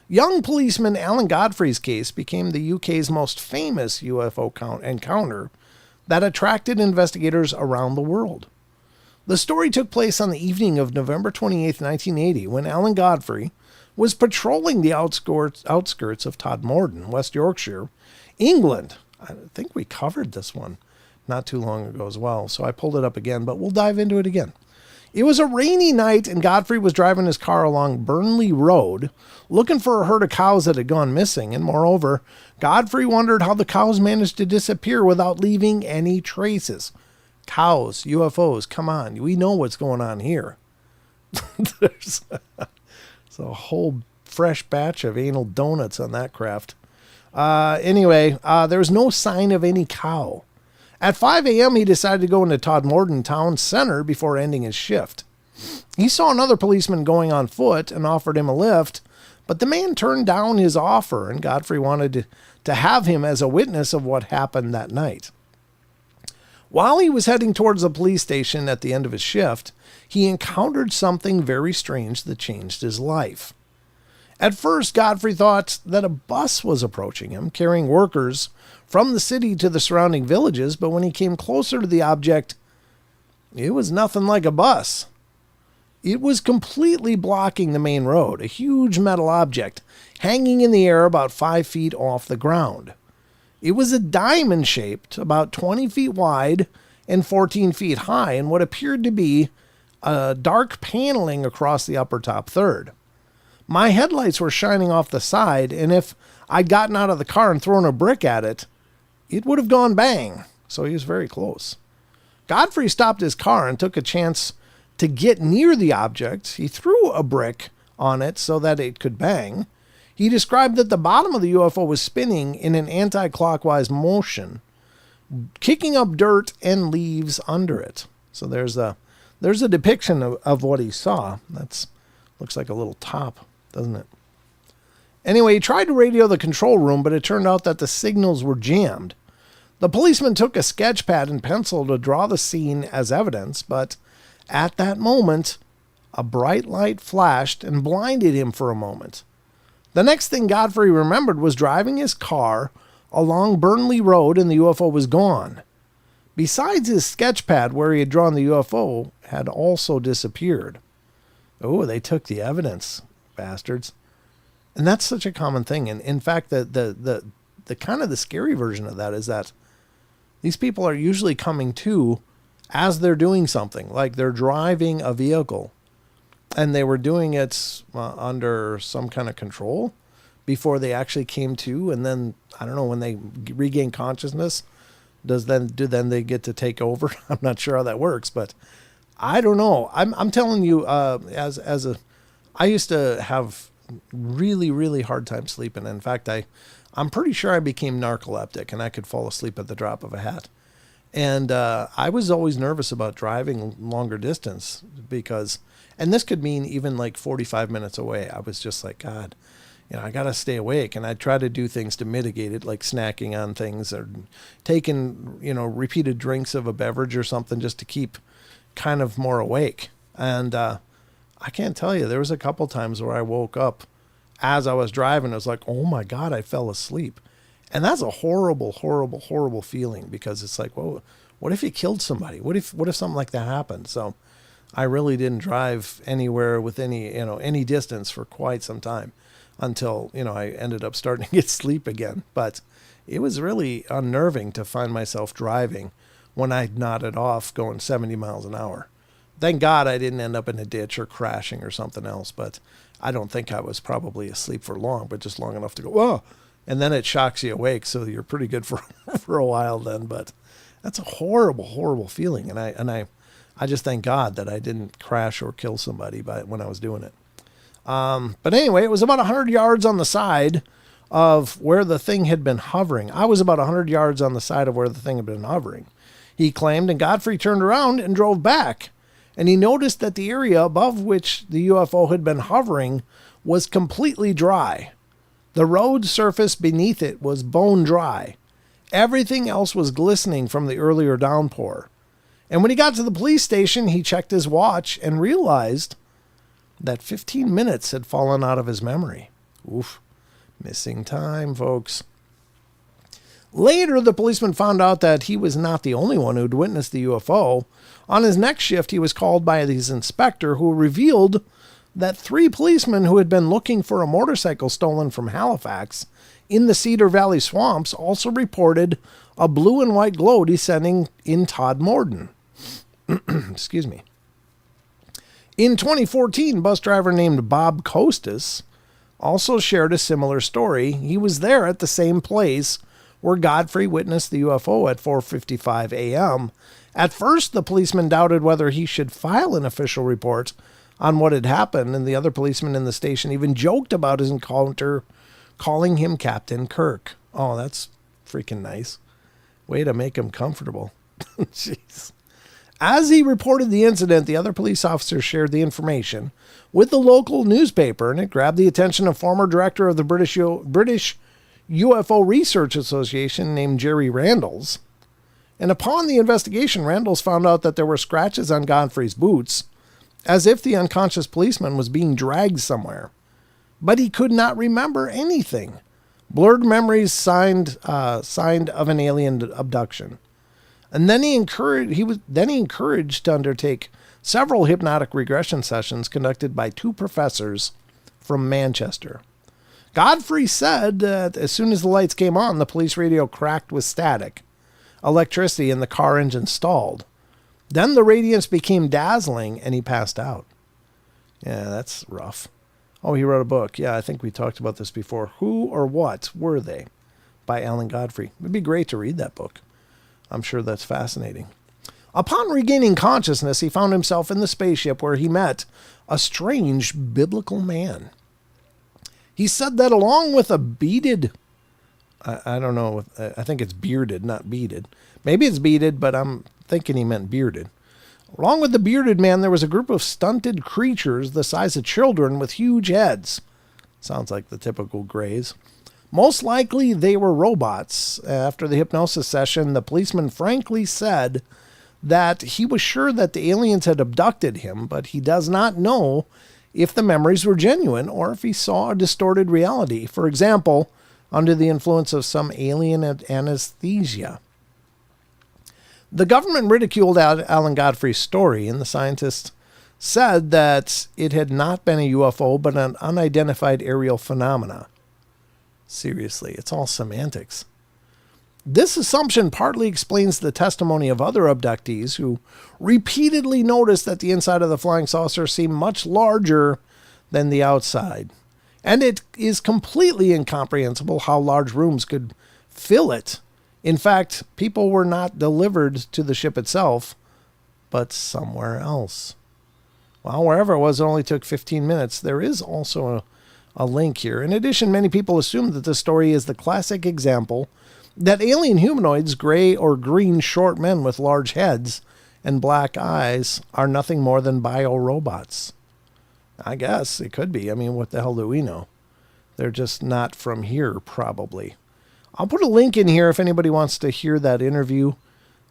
Young policeman Alan Godfrey's case became the UK's most famous UFO encounter that attracted investigators around the world. The story took place on the evening of November 28, 1980, when Alan Godfrey was patrolling the outskirts of Todmorden, West Yorkshire, England. I think we covered this one not too long ago as well, so I pulled it up again, but we'll dive into it again. It was a rainy night, and Godfrey was driving his car along Burnley Road, looking for a herd of cows that had gone missing, and moreover, Godfrey wondered how the cows managed to disappear without leaving any traces. Cows, UFOs, come on, we know what's going on here. There's a whole fresh batch of anal donuts on that craft. Anyway, there was no sign of any cow. At 5 a.m., he decided to go into Todmorden Town Center before ending his shift. He saw another policeman going on foot and offered him a lift, but the man turned down his offer, and Godfrey wanted to have him as a witness of what happened that night. While he was heading towards the police station at the end of his shift, he encountered something very strange that changed his life. At first, Godfrey thought that a bus was approaching him, carrying workers from the city to the surrounding villages, but when he came closer to the object, it was nothing like a bus. It was completely blocking the main road, a huge metal object hanging in the air about 5 feet off the ground. It was a diamond shaped, about 20 feet wide and 14 feet high, and what appeared to be a dark paneling across the upper top third. My headlights were shining off the side, and if I'd gotten out of the car and thrown a brick at it, it would have gone bang. So he was very close. Godfrey stopped his car and took a chance to get near the object. He threw a brick on it so that it could bang. He described that the bottom of the UFO was spinning in an anti-clockwise motion, kicking up dirt and leaves under it. So there's a depiction of what he saw. That's looks like a little top, doesn't it? Anyway, he tried to radio the control room, but it turned out that the signals were jammed. The policeman took a sketch pad and pencil to draw the scene as evidence, but at that moment, a bright light flashed and blinded him for a moment. The next thing Godfrey remembered was driving his car along Burnley Road, and the UFO was gone. Besides, his sketch pad where he had drawn the UFO had also disappeared. Oh, they took the evidence, bastards. And that's such a common thing. And in fact, the kind of the scary version of that is that these people are usually coming to as they're doing something, like they're driving a vehicle, and they were doing it under some kind of control before they actually came to. And then, I don't know, when they regain consciousness, do they get to take over? I'm not sure how that works, but I don't know. I'm telling you, I used to have really, really hard time sleeping. In fact, I'm pretty sure I became narcoleptic and I could fall asleep at the drop of a hat. And I was always nervous about driving longer distance because, and this could mean even like 45 minutes away. I was just like, God, I got to stay awake. And I try to do things to mitigate it, like snacking on things or taking, repeated drinks of a beverage or something just to keep kind of more awake. And I can't tell you, there was a couple times where I woke up as I was driving. I was like, oh my God, I fell asleep. And that's a horrible, horrible, horrible feeling, because it's like, well, what if you killed somebody? What if something like that happened? So I really didn't drive anywhere with any distance for quite some time until, I ended up starting to get sleep again. But it was really unnerving to find myself driving when I'd nodded off going 70 miles an hour. Thank God I didn't end up in a ditch or crashing or something else, but I don't think I was probably asleep for long, but just long enough to go, whoa. And then it shocks you awake, so you're pretty good for a while then. But that's a horrible, horrible feeling. And I just thank God that I didn't crash or kill somebody when I was doing it. But anyway, it was about 100 yards on the side of where the thing had been hovering. I was about 100 yards on the side of where the thing had been hovering, he claimed, and Godfrey turned around and drove back. And he noticed that the area above which the UFO had been hovering was completely dry. The road surface beneath it was bone dry. Everything else was glistening from the earlier downpour. And when he got to the police station, he checked his watch and realized that 15 minutes had fallen out of his memory. Oof. Missing time, folks. Later, the policeman found out that he was not the only one who'd witnessed the UFO. On his next shift, he was called by his inspector, who revealed that 3 policemen who had been looking for a motorcycle stolen from Halifax in the Cedar Valley swamps also reported a blue and white glow descending in Todmorden. Excuse me. In 2014, bus driver named Bob Costas also shared a similar story. He was there at the same place where Godfrey witnessed the UFO at 4:55 a.m. At first, the policeman doubted whether he should file an official report on what had happened, and the other policeman in the station even joked about his encounter, calling him Captain Kirk. Oh, that's freaking nice. Way to make him comfortable. Jeez. As he reported the incident, the other police officer shared the information with the local newspaper, and it grabbed the attention of former director of the British UFO Research Association named Jerry Randalls. And upon the investigation, Randalls found out that there were scratches on Godfrey's boots, as if the unconscious policeman was being dragged somewhere. But he could not remember anything. Blurred memories signed of an alien abduction. And then he encouraged to undertake several hypnotic regression sessions conducted by two professors from Manchester. Godfrey said that as soon as the lights came on, the police radio cracked with static. Electricity in the car engine stalled. Then the radiance became dazzling and he passed out. Yeah, that's rough. Oh, he wrote a book. Yeah, I think we talked about this before. Who or What Were They? By Alan Godfrey. It'd be great to read that book. I'm sure that's fascinating. Upon regaining consciousness, he found himself in the spaceship where he met a strange biblical man. He said that along with a beaded, I don't know, I think it's bearded, not beaded. Maybe it's beaded, but I'm thinking he meant bearded. Along with the bearded man, there was a group of stunted creatures the size of children with huge heads. Sounds like the typical Greys. Most likely they were robots. After the hypnosis session, the policeman frankly said that he was sure that the aliens had abducted him, but he does not know if the memories were genuine or if he saw a distorted reality. For example, under the influence of some alien anesthesia. The government ridiculed Alan Godfrey's story, and the scientists said that it had not been a UFO, but an unidentified aerial phenomena. Seriously, it's all semantics. This assumption partly explains the testimony of other abductees who repeatedly noticed that the inside of the flying saucer seemed much larger than the outside. And it is completely incomprehensible how large rooms could fill it. In fact, people were not delivered to the ship itself, but somewhere else. Well, wherever it was, it only took 15 minutes. There is also a link here. In addition, many people assume that this story is the classic example that alien humanoids, gray or green short men with large heads and black eyes, are nothing more than biorobots. I guess it could be. I mean, what the hell do we know? They're just not from here, probably. I'll put a link in here if anybody wants to hear that interview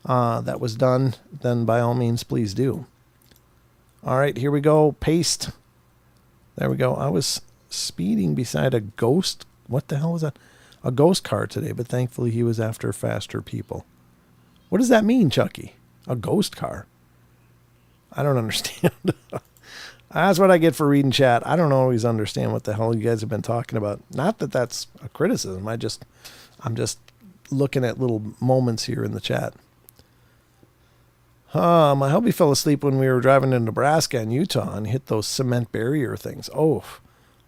that was done, then by all means, please do. All right, here we go. Paste. There we go. I was speeding beside a ghost. What the hell was that? A ghost car today, but thankfully he was after faster people. What does that mean, Chucky? A ghost car? I don't understand. That's what I get for reading chat. I don't always understand what the hell you guys have been talking about. Not that that's a criticism. I'm just looking at little moments here in the chat. My hubby fell asleep when we were driving to Nebraska and Utah and hit those cement barrier things. Oh,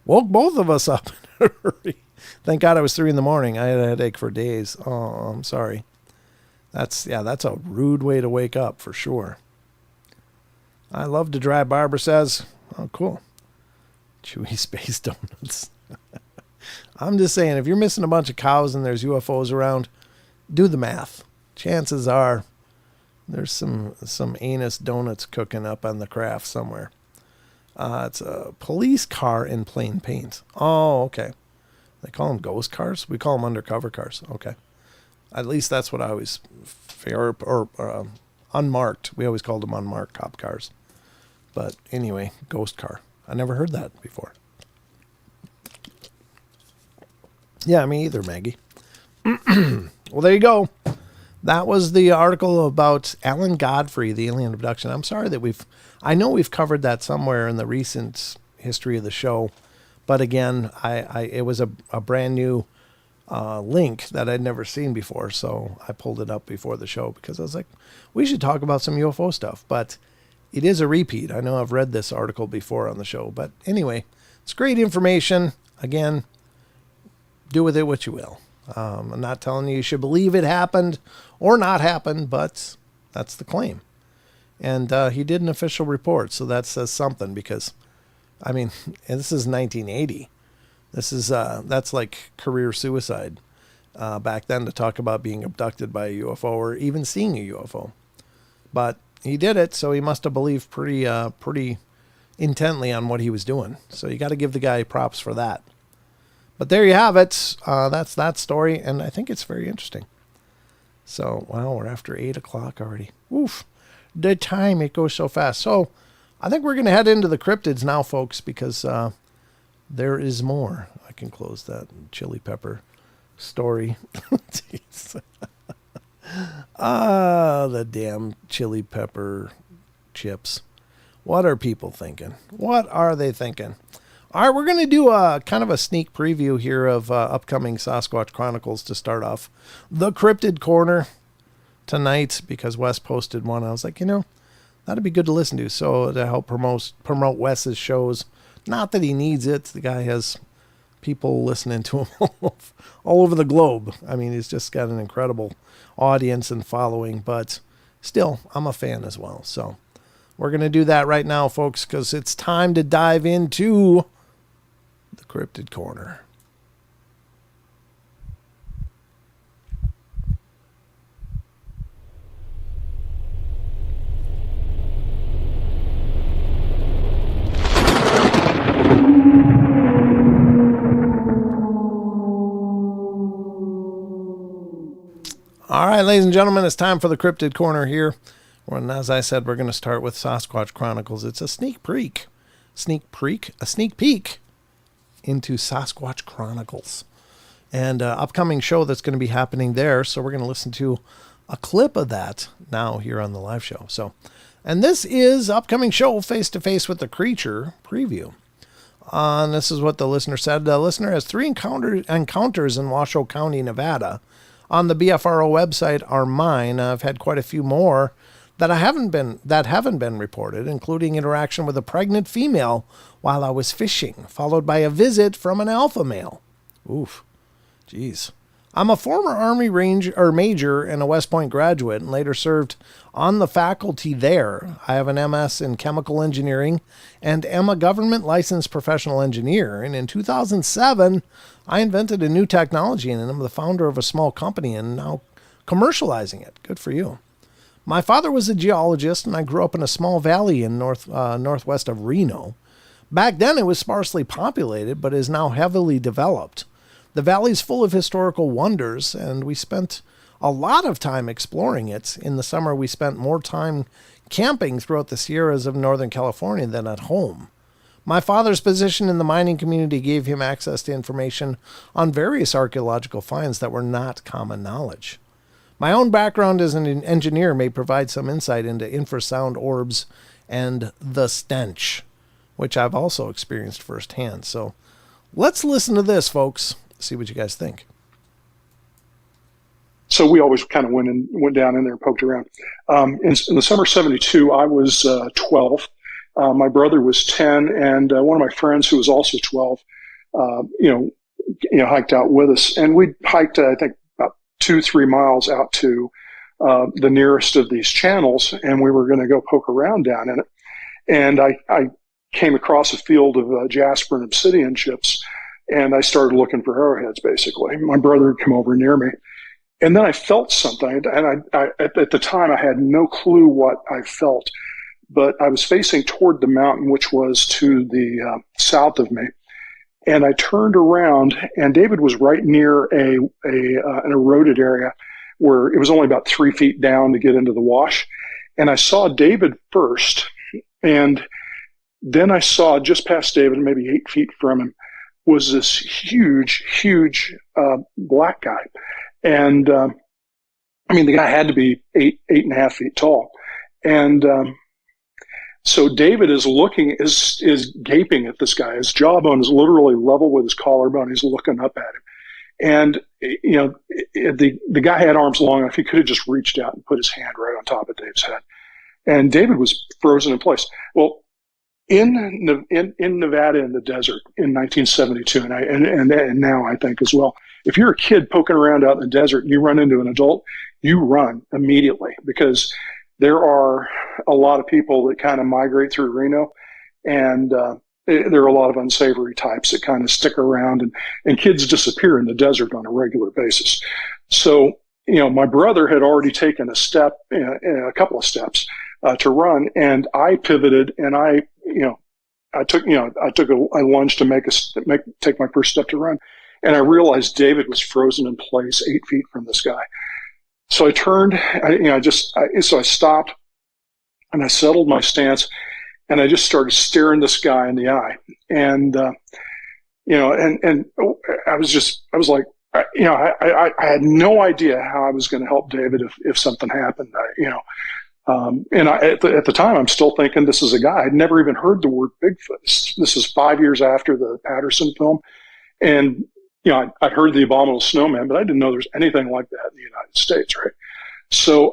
woke both of us up in a hurry. Thank God I was 3 a.m. I had a headache for days. Oh, I'm sorry. That's a rude way to wake up for sure. I love to drive, Barbara says. Oh, cool. Chewy space donuts. I'm just saying, if you're missing a bunch of cows and there's UFOs around, do the math. Chances are there's some anus donuts cooking up on the craft somewhere. It's a police car in plain paint. Oh, okay. They call them ghost cars? We call them undercover cars. Okay. At least that's what I always... Or unmarked. We always called them unmarked cop cars. But anyway, ghost car. I never heard that before. Yeah, me either, Maggie. Well, there you go. That was the article about Alan Godfrey, the alien abduction. I'm sorry that I know we've covered that somewhere in the recent history of the show. But again, it was a brand new link that I'd never seen before. So I pulled it up before the show because I was like, we should talk about some UFO stuff. But it is a repeat. I know I've read this article before on the show. But anyway, it's great information. Again, do with it what you will. I'm not telling you should believe it happened or not happened, but that's the claim. And he did an official report, so that says something because, I mean, this is 1980. This is that's like career suicide. back then to talk about being abducted by a UFO or even seeing a UFO. But he did it, so he must have believed pretty intently on what he was doing. So you got to give the guy props for that. But there you have it. That's that story, and I think it's very interesting. So, well, we're after 8 o'clock already. Oof. The time, it goes so fast. So I think we're going to head into the cryptids now, folks, because there is more. I can close that chili pepper story. Jeez. The damn chili pepper chips. What are people thinking? What are they thinking? All right, we're going to do a kind of a sneak preview here of upcoming Sasquatch Chronicles to start off. The Cryptid Corner tonight, because Wes posted one. I was like, that'd be good to listen to. So to help promote Wes's shows. Not that he needs it. The guy has people listening to him all over the globe. I mean, he's just got an incredible audience and following. But still, I'm a fan as well. So we're going to do that right now, folks, because it's time to dive into the Cryptid Corner. All right, ladies and gentlemen, it's time for the Cryptid Corner here. And as I said, we're going to start with Sasquatch Chronicles. It's a sneak peek into Sasquatch Chronicles. And upcoming show that's going to be happening there. So we're going to listen to a clip of that now here on the live show. So, and this is upcoming show Face to Face with the Creature preview. And this is what the listener said. The listener has 3 encounters in Washoe County, Nevada. On the BFRO website are mine. I've had quite a few more that haven't been reported, including interaction with a pregnant female while I was fishing, followed by a visit from an alpha male. Oof. Jeez. I'm a former Army major and a West Point graduate and later served on the faculty there. I have an MS in chemical engineering and am a government licensed professional engineer. And in 2007, I invented a new technology and I'm the founder of a small company and now commercializing it. Good for you. My father was a geologist and I grew up in a small valley in northwest of Reno. Back then it was sparsely populated, but is now heavily developed. The valley is full of historical wonders, and we spent a lot of time exploring it. In the summer, we spent more time camping throughout the Sierras of Northern California than at home. My father's position in the mining community gave him access to information on various archaeological finds that were not common knowledge. My own background as an engineer may provide some insight into infrasound orbs and the stench, which I've also experienced firsthand. So let's listen to this, folks. See what you guys think. So we always kind of went down in there and poked around. In the summer of '72, I was 12. My brother was 10, and one of my friends who was also 12, hiked out with us. And we hiked, I think, about 2-3 miles out to the nearest of these channels, and we were going to go poke around down in it. And I came across a field of jasper and obsidian chips. And I started looking for arrowheads, basically. My brother had come over near me. And then I felt something. And I at the time, I had no clue what I felt. But I was facing toward the mountain, which was to the south of me. And I turned around, and David was right near an eroded area where it was only about 3 feet down to get into the wash. And I saw David first. And then I saw just past David, maybe 8 feet from him, was this huge black guy. And the guy had to be 8.5 feet tall. And so David is gaping at this guy. His jawbone is literally level with his collarbone. He's looking up at him. And, the guy had arms long enough. He could have just reached out and put his hand right on top of Dave's head. And David was frozen in place. Well, in Nevada in the desert in 1972, and now I think as well, if you're a kid poking around out in the desert and you run into an adult, you run immediately because there are a lot of people that kind of migrate through Reno, and there are a lot of unsavory types that kind of stick around, and kids disappear in the desert on a regular basis. So, my brother had already taken a couple of steps to run, and I pivoted, and I lunged to take my first step to run, and I realized David was frozen in place 8 feet from this guy. So I turned, so I stopped, and I settled my stance, and I just started staring this guy in the eye. And, I was like, I had no idea how I was going to help David if something happened, at the time, I'm still thinking this is a guy. I'd never even heard the word Bigfoot. This is 5 years after the Patterson film. And, I'd heard the Abominable Snowman, but I didn't know there was anything like that in the United States, right? So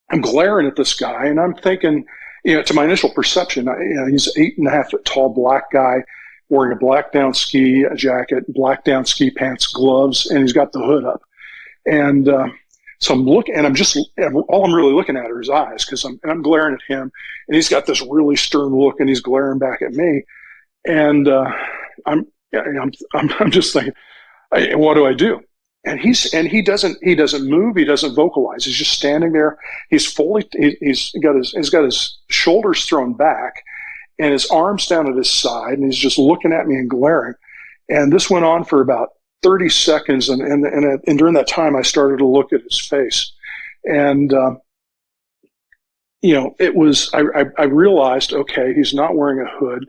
I'm glaring at this guy, and I'm thinking, to my initial perception, he's 8.5 foot tall black guy wearing a black down ski jacket, black down ski pants, gloves, and he's got the hood up. And so I'm looking, and all I'm really looking at are his eyes, because I'm glaring at him, and he's got this really stern look, and he's glaring back at me. And I'm just thinking, what do I do? And he doesn't move, he doesn't vocalize. He's just standing there. He's got his shoulders thrown back, and his arms down at his side, and he's just looking at me and glaring. And this went on for about 30 seconds, and during that time, I started to look at his face, and it was I realized, okay, he's not wearing a hood.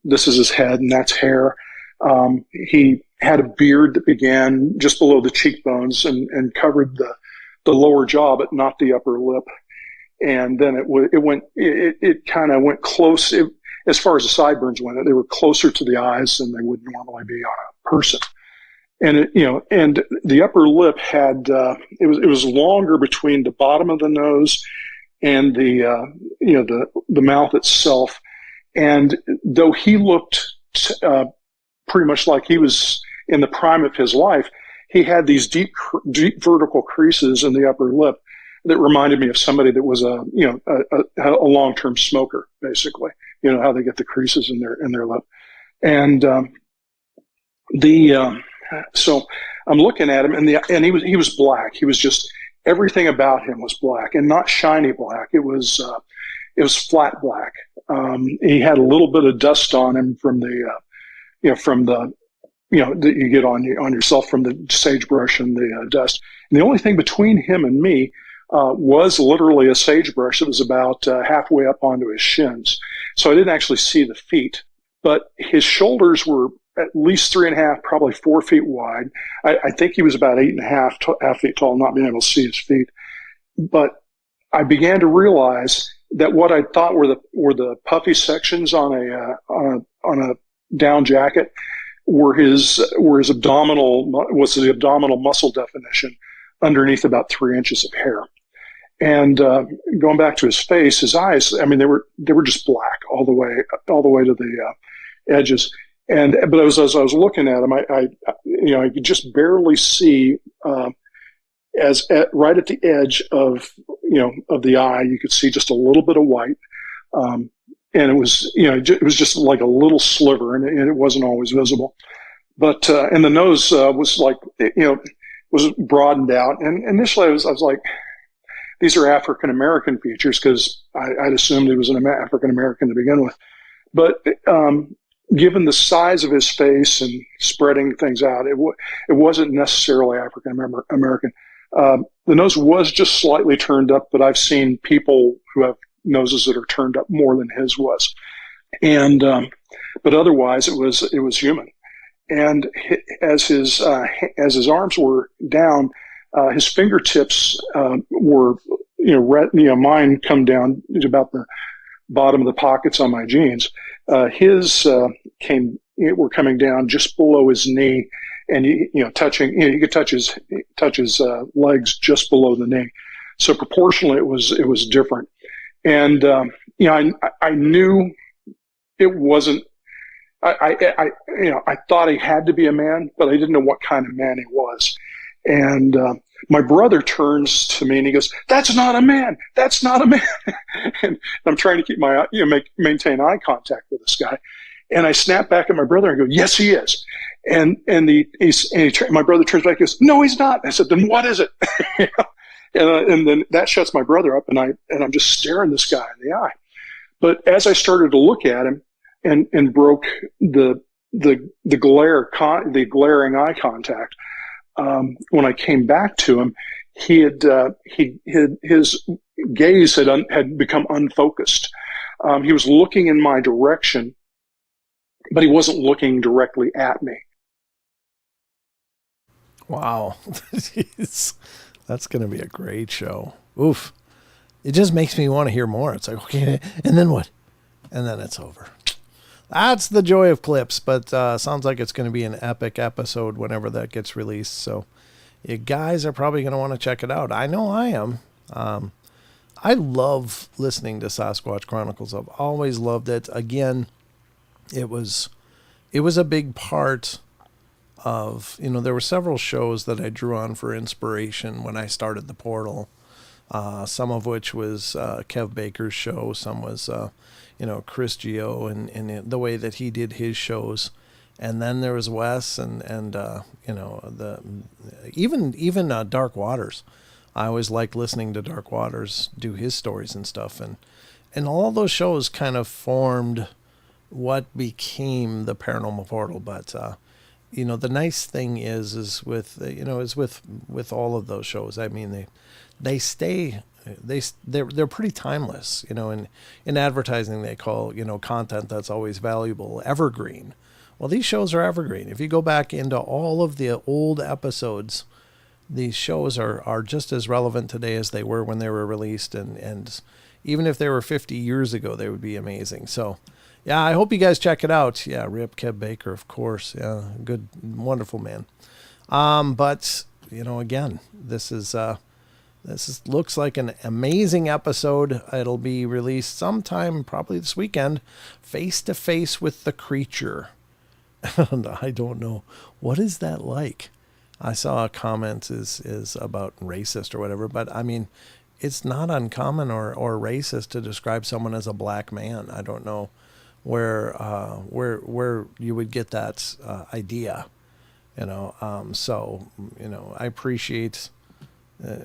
This is his head, and that's hair. He had a beard that began just below the cheekbones and covered the lower jaw, but not the upper lip. And then it kind of went close. As far as the sideburns went, they were closer to the eyes than they would normally be on a person. And and the upper lip had it was longer between the bottom of the nose and the mouth itself. And though he looked pretty much like he was in the prime of his life, he had these deep vertical creases in the upper lip that reminded me of somebody that was a long-term smoker, basically. How they get the creases in their lip. And so I'm looking at him, and he was black. He was just, everything about him was black, and not shiny black. It was flat black. He had a little bit of dust on him from that you get on yourself from the sagebrush and the dust. And the only thing between him and me was literally a sagebrush that was about halfway up onto his shins. So I didn't actually see the feet, but his shoulders were at least 3.5, probably 4 feet wide. I think he was about 8.5 feet tall, not being able to see his feet. But I began to realize that what I thought were the puffy sections on a down jacket were his abdominal muscle definition underneath about 3 inches of hair. And going back to his face, his eyes, I mean, they were just black all the way to the edges. But as I was looking at him, I could just barely see right at the edge of the eye, you could see just a little bit of white. And it was just like a little sliver, and it wasn't always visible. But and the nose was was broadened out. And initially, I was like, these are African American features, because I'd assumed he was an African American to begin with. But given the size of his face and spreading things out, it wasn't necessarily African American. The nose was just slightly turned up, but I've seen people who have noses that are turned up more than his was. And but otherwise, it was human. And as his arms were down, his fingertips were mine come down to about the bottom of the pockets on my jeans. His were coming down just below his knee, and touching. You could touch his legs just below the knee. So proportionally, it was different. And I knew it wasn't. I thought he had to be a man, but I didn't know what kind of man he was. And My brother turns to me and he goes, "That's not a man. That's not a man." And I'm trying to keep my, maintain eye contact with this guy. And I snap back at my brother and go, "Yes, he is." My brother turns back and goes, "No, he's not." I said, "Then what is it?" And then that shuts my brother up, and I'm just staring this guy in the eye. But as I started to look at him and broke the glaring eye contact, when I came back to him, his gaze had become unfocused. He was looking in my direction, but he wasn't looking directly at me. Wow. Jeez. That's going to be a great show. Oof. It just makes me want to hear more. It's like, okay, and then what? And then it's over. That's the joy of clips, but sounds like it's going to be an epic episode whenever that gets released. So you guys are probably going to want to check it out. I know I am. I love listening to Sasquatch Chronicles. I've always loved it. Again, it was a big part of, there were several shows that I drew on for inspiration when I started the portal. Some of which was Kev Baker's show. Some was, Chris Geo and the way that he did his shows. And then there was Wes and even Dark Waters. I always liked listening to Dark Waters do his stories and stuff. And all those shows kind of formed what became the Paranormal Portal. But, the nice thing is with all of those shows, I mean, they're pretty timeless, in advertising they call, content that's always valuable, evergreen. Well, these shows are evergreen. If you go back into all of the old episodes, these shows are just as relevant today as they were when they were released. And even if they were 50 years ago, they would be amazing. So yeah, I hope you guys check it out. Yeah. Rip Kev Baker, of course. Yeah. Good, wonderful man. But again, this looks like an amazing episode. It'll be released sometime, probably this weekend, Face to Face with the Creature. And I don't know. What is that like? I saw a comment is about racist or whatever, but I mean, it's not uncommon or racist to describe someone as a black man. I don't know where you would get that idea, so, I appreciate,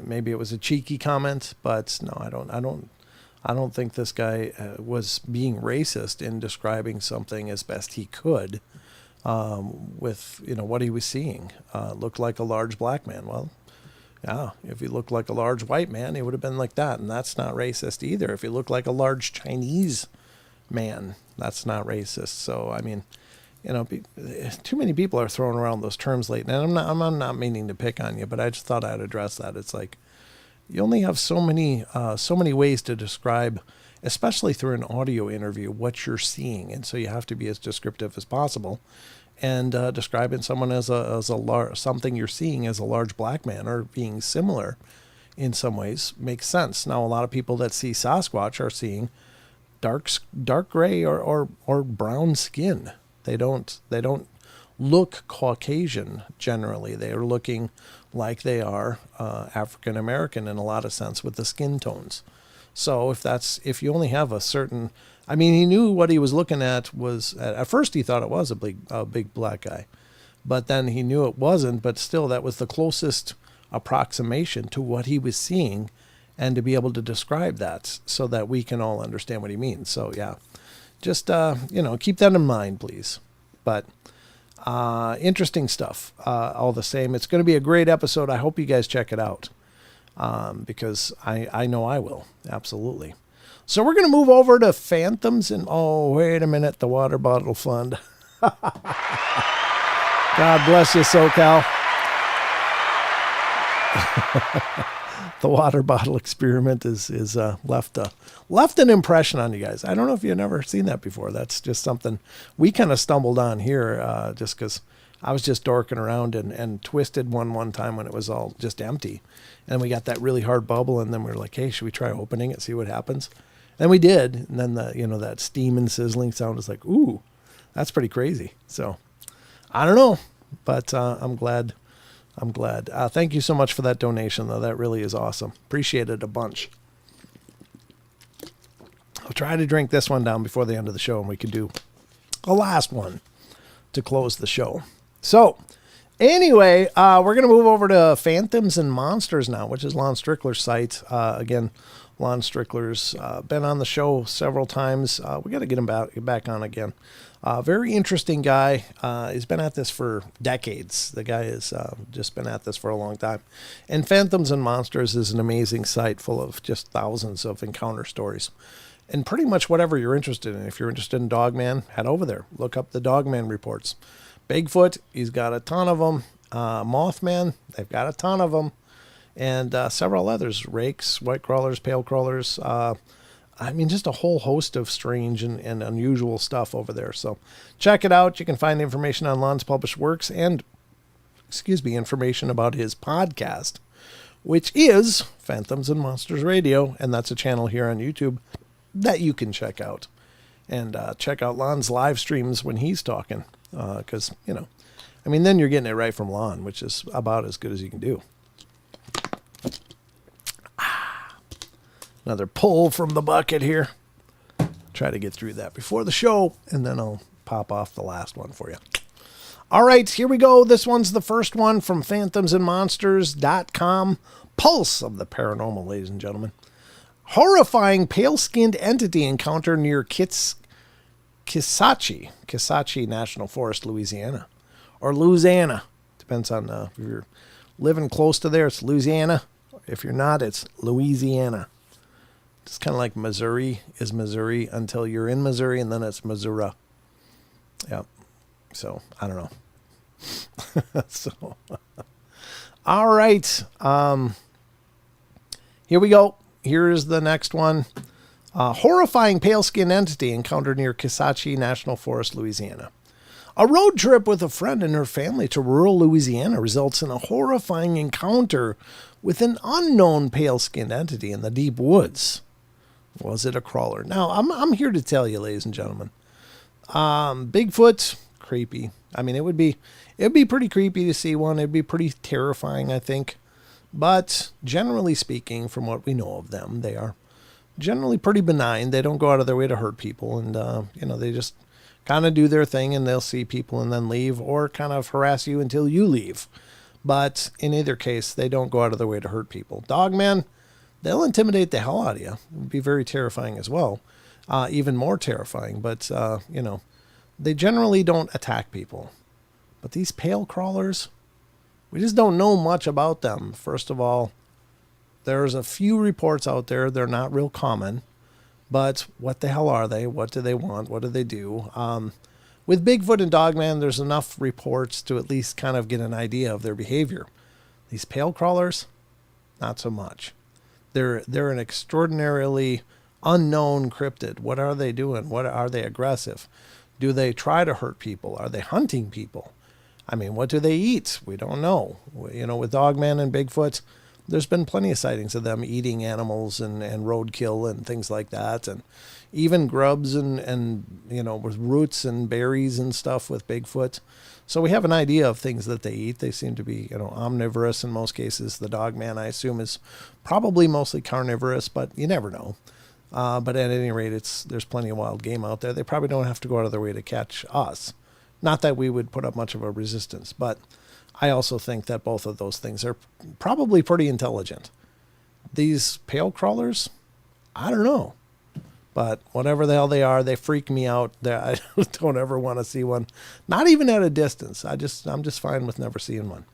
maybe it was a cheeky comment, but no, I don't think this guy was being racist in describing something as best he could, with, what he was seeing. Looked like a large black man. Well, yeah, if he looked like a large white man, he would have been like that. And that's not racist either. If he looked like a large Chinese man, that's not racist. So, I mean, too many people are throwing around those terms lately. And I'm not meaning to pick on you, but I just thought I'd address that. It's like, you only have so many ways to describe, especially through an audio interview, what you're seeing. And so you have to be as descriptive as possible. And describing someone as something you're seeing as a large black man or being similar in some ways makes sense. Now, a lot of people that see Sasquatch are seeing dark gray or brown skin. They don't look Caucasian generally. They are looking like they are African American in a lot of sense with the skin tones. So if you only have a certain, I mean, he knew what he was looking at was, at first he thought it was a big black guy, but then he knew it wasn't, but still that was the closest approximation to what he was seeing, and to be able to describe that so that we can all understand what he means. So yeah, just, keep that in mind, please. But interesting stuff all the same. It's going to be a great episode. I hope you guys check it out. Because I know I will. Absolutely. So we're going to move over to Phantoms and, oh, wait a minute, the Water Bottle Fund. God bless you, SoCal. The water bottle experiment is left an impression on you guys. I don't know if you've never seen that before. That's just something we kind of stumbled on here, just because I was just dorking around and twisted one time when it was all just empty. And we got that really hard bubble, and then we were like, hey, should we try opening it, see what happens? And we did. And then that steam and sizzling sound is like, ooh, that's pretty crazy. So I don't know, but I'm glad I'm glad. Thank you so much for that donation, though. That really is awesome. Appreciate it a bunch. I'll try to drink this one down before the end of the show, and we can do a last one to close the show. So, anyway, we're going to move over to Phantoms and Monsters now, which is Lon Strickler's site. Again, Lon Strickler's been on the show several times. We got to get him back on again. Very interesting guy. He's been at this for decades. The guy has just been at this for a long time. And Phantoms and Monsters is an amazing site full of just thousands of encounter stories. And pretty much whatever you're interested in. If you're interested in Dogman, head over there. Look up the Dogman reports. Bigfoot, he's got a ton of them. Mothman, they've got a ton of them. And several others. Rakes, white crawlers, pale crawlers. Just a whole host of strange and unusual stuff over there. So check it out. You can find information on Lon's published works and, information about his podcast, which is Phantoms and Monsters Radio. And that's a channel here on YouTube that you can check out. And check out Lon's live streams when he's talking. Because, then you're getting it right from Lon, which is about as good as you can do. Another pull from the bucket here. Try to get through that before the show, and then I'll pop off the last one for you. All right, here we go. This one's the first one from phantomsandmonsters.com. Pulse of the paranormal, ladies and gentlemen. Horrifying pale-skinned entity encounter near Kisatchie National Forest, Louisiana. Or Louisiana. Depends on if you're living close to there, it's Louisiana. If you're not, it's Louisiana. It's kind of like Missouri is Missouri until you're in Missouri, and then it's Missouri. Yep. So, I don't know. All right. Here we go. Here's the next one. Horrifying pale-skinned entity encountered near Kisatchie National Forest, Louisiana. A road trip with a friend and her family to rural Louisiana results in a horrifying encounter with an unknown pale-skinned entity in the deep woods. Was it a crawler? Now, I'm here to tell you, ladies and gentlemen. Bigfoot, creepy. It would be pretty creepy to see one. It'd be pretty terrifying, I think. But generally speaking, from what we know of them, they are generally pretty benign. They don't go out of their way to hurt people, and they just kind of do their thing, and they'll see people and then leave, or kind of harass you until you leave. But in either case, they don't go out of their way to hurt people. Dogman, they'll intimidate the hell out of you. It would be very terrifying as well. Even more terrifying. But, they generally don't attack people. But these pale crawlers, we just don't know much about them. First of all, there's a few reports out there. They're not real common. But what the hell are they? What do they want? What do they do? With Bigfoot and Dogman, there's enough reports to at least kind of get an idea of their behavior. These pale crawlers, not so much. They're an extraordinarily unknown cryptid. What are they doing? What are they aggressive? Do they try to hurt people? Are they hunting people? What do they eat? We don't know. With Dogman and Bigfoot, there's been plenty of sightings of them eating animals and roadkill and things like that. And even grubs and with roots and berries and stuff with Bigfoot. So we have an idea of things that they eat. They seem to be, omnivorous in most cases. The Dogman, I assume, is probably mostly carnivorous, but you never know. But at any rate, there's plenty of wild game out there. They probably don't have to go out of their way to catch us. Not that we would put up much of a resistance, but I also think that both of those things are probably pretty intelligent. These pale crawlers, I don't know. But whatever the hell they are, they freak me out. I don't ever want to see one. Not even at a distance. I'm just fine with never seeing one.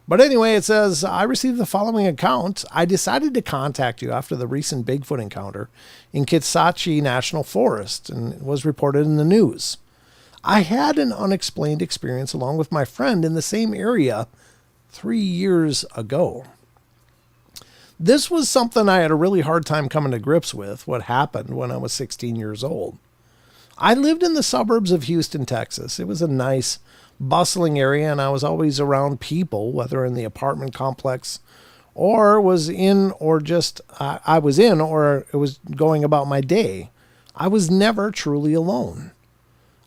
But anyway, it says, I received the following account. I decided to contact you after the recent Bigfoot encounter in Kisatchie National Forest, and it was reported in the news. I had an unexplained experience along with my friend in the same area 3 years ago. This was something I had a really hard time coming to grips with, what happened when I was 16 years old. I lived in the suburbs of Houston, Texas. It was a nice, bustling area, and I was always around people, whether in the apartment complex or was in or just I was in or it was going about my day. I was never truly alone.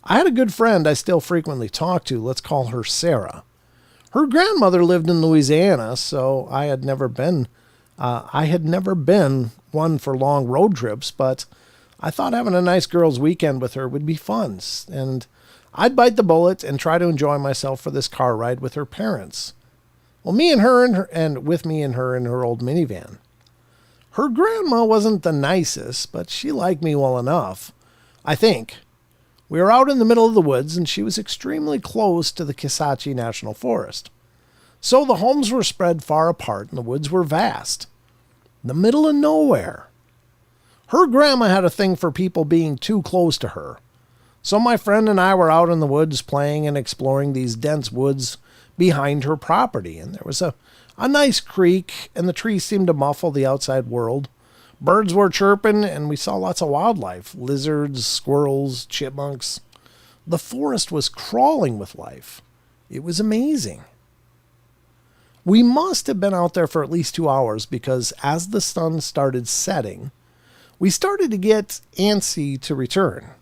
I had a good friend I still frequently talk to. Let's call her Sarah. Her grandmother lived in Louisiana, so I had never been one for long road trips, but I thought having a nice girls' weekend with her would be fun, and I'd bite the bullet and try to enjoy myself for this car ride with her parents. Well, me and her and with me and her in her old minivan. Her grandma wasn't the nicest, but she liked me well enough, I think. We were out in the middle of the woods, and she was extremely close to the Kisatchie National Forest. So the homes were spread far apart, and the woods were vast. The middle of nowhere. Her grandma had a thing for people being too close to her. So my friend and I were out in the woods playing and exploring these dense woods behind her property. And there was a nice creek, and the trees seemed to muffle the outside world. Birds were chirping, and we saw lots of wildlife, lizards, squirrels, chipmunks. The forest was crawling with life. It was amazing. We must have been out there for at least 2 hours because as the sun started setting, we started to get antsy to return.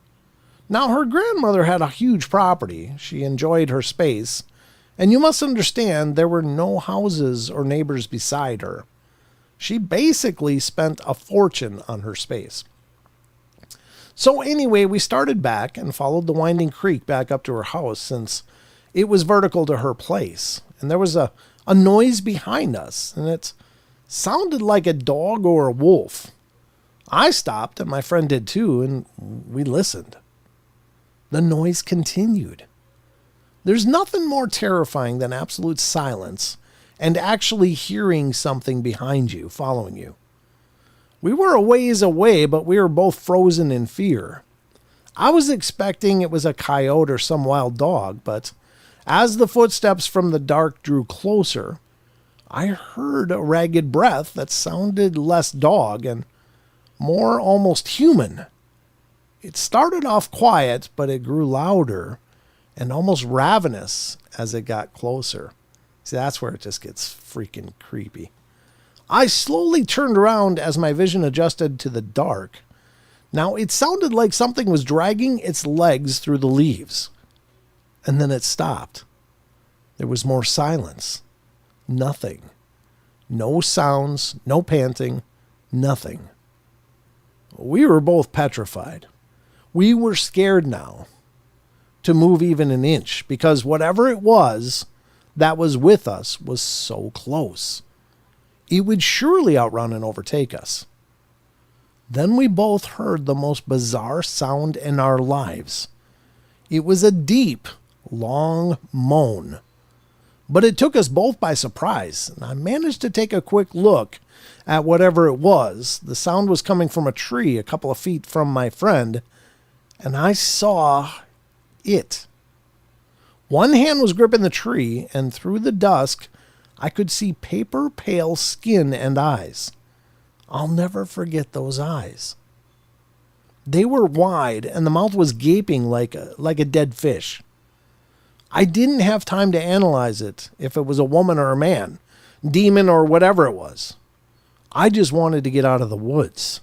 Now, her grandmother had a huge property. She enjoyed her space, and you must understand there were no houses or neighbors beside her. She basically spent a fortune on her space. So anyway, we started back and followed the winding creek back up to her house since it was vertical to her place. And there was a noise behind us, and it sounded like a dog or a wolf. I stopped, and my friend did too, and we listened. The noise continued. There's nothing more terrifying than absolute silence and actually hearing something behind you, following you. We were a ways away, but we were both frozen in fear. I was expecting it was a coyote or some wild dog, but as the footsteps from the dark drew closer, I heard a ragged breath that sounded less dog and more almost human. It started off quiet, but it grew louder and almost ravenous as it got closer. See, that's where it just gets freaking creepy. I slowly turned around as my vision adjusted to the dark. Now, it sounded like something was dragging its legs through the leaves. And then it stopped. There was more silence. Nothing. No sounds, no panting, nothing. We were both petrified. We were scared now to move even an inch because whatever it was that was with us was so close. It would surely outrun and overtake us. Then we both heard the most bizarre sound in our lives. It was a deep, long moan. But it took us both by surprise, and I managed to take a quick look at whatever it was. The sound was coming from a tree a couple of feet from my friend, and I saw it. One hand was gripping the tree, and through the dusk, I could see paper pale skin and eyes. I'll never forget those eyes. They were wide, and the mouth was gaping like a dead fish. I didn't have time to analyze it, if it was a woman or a man, demon or whatever it was. I just wanted to get out of the woods.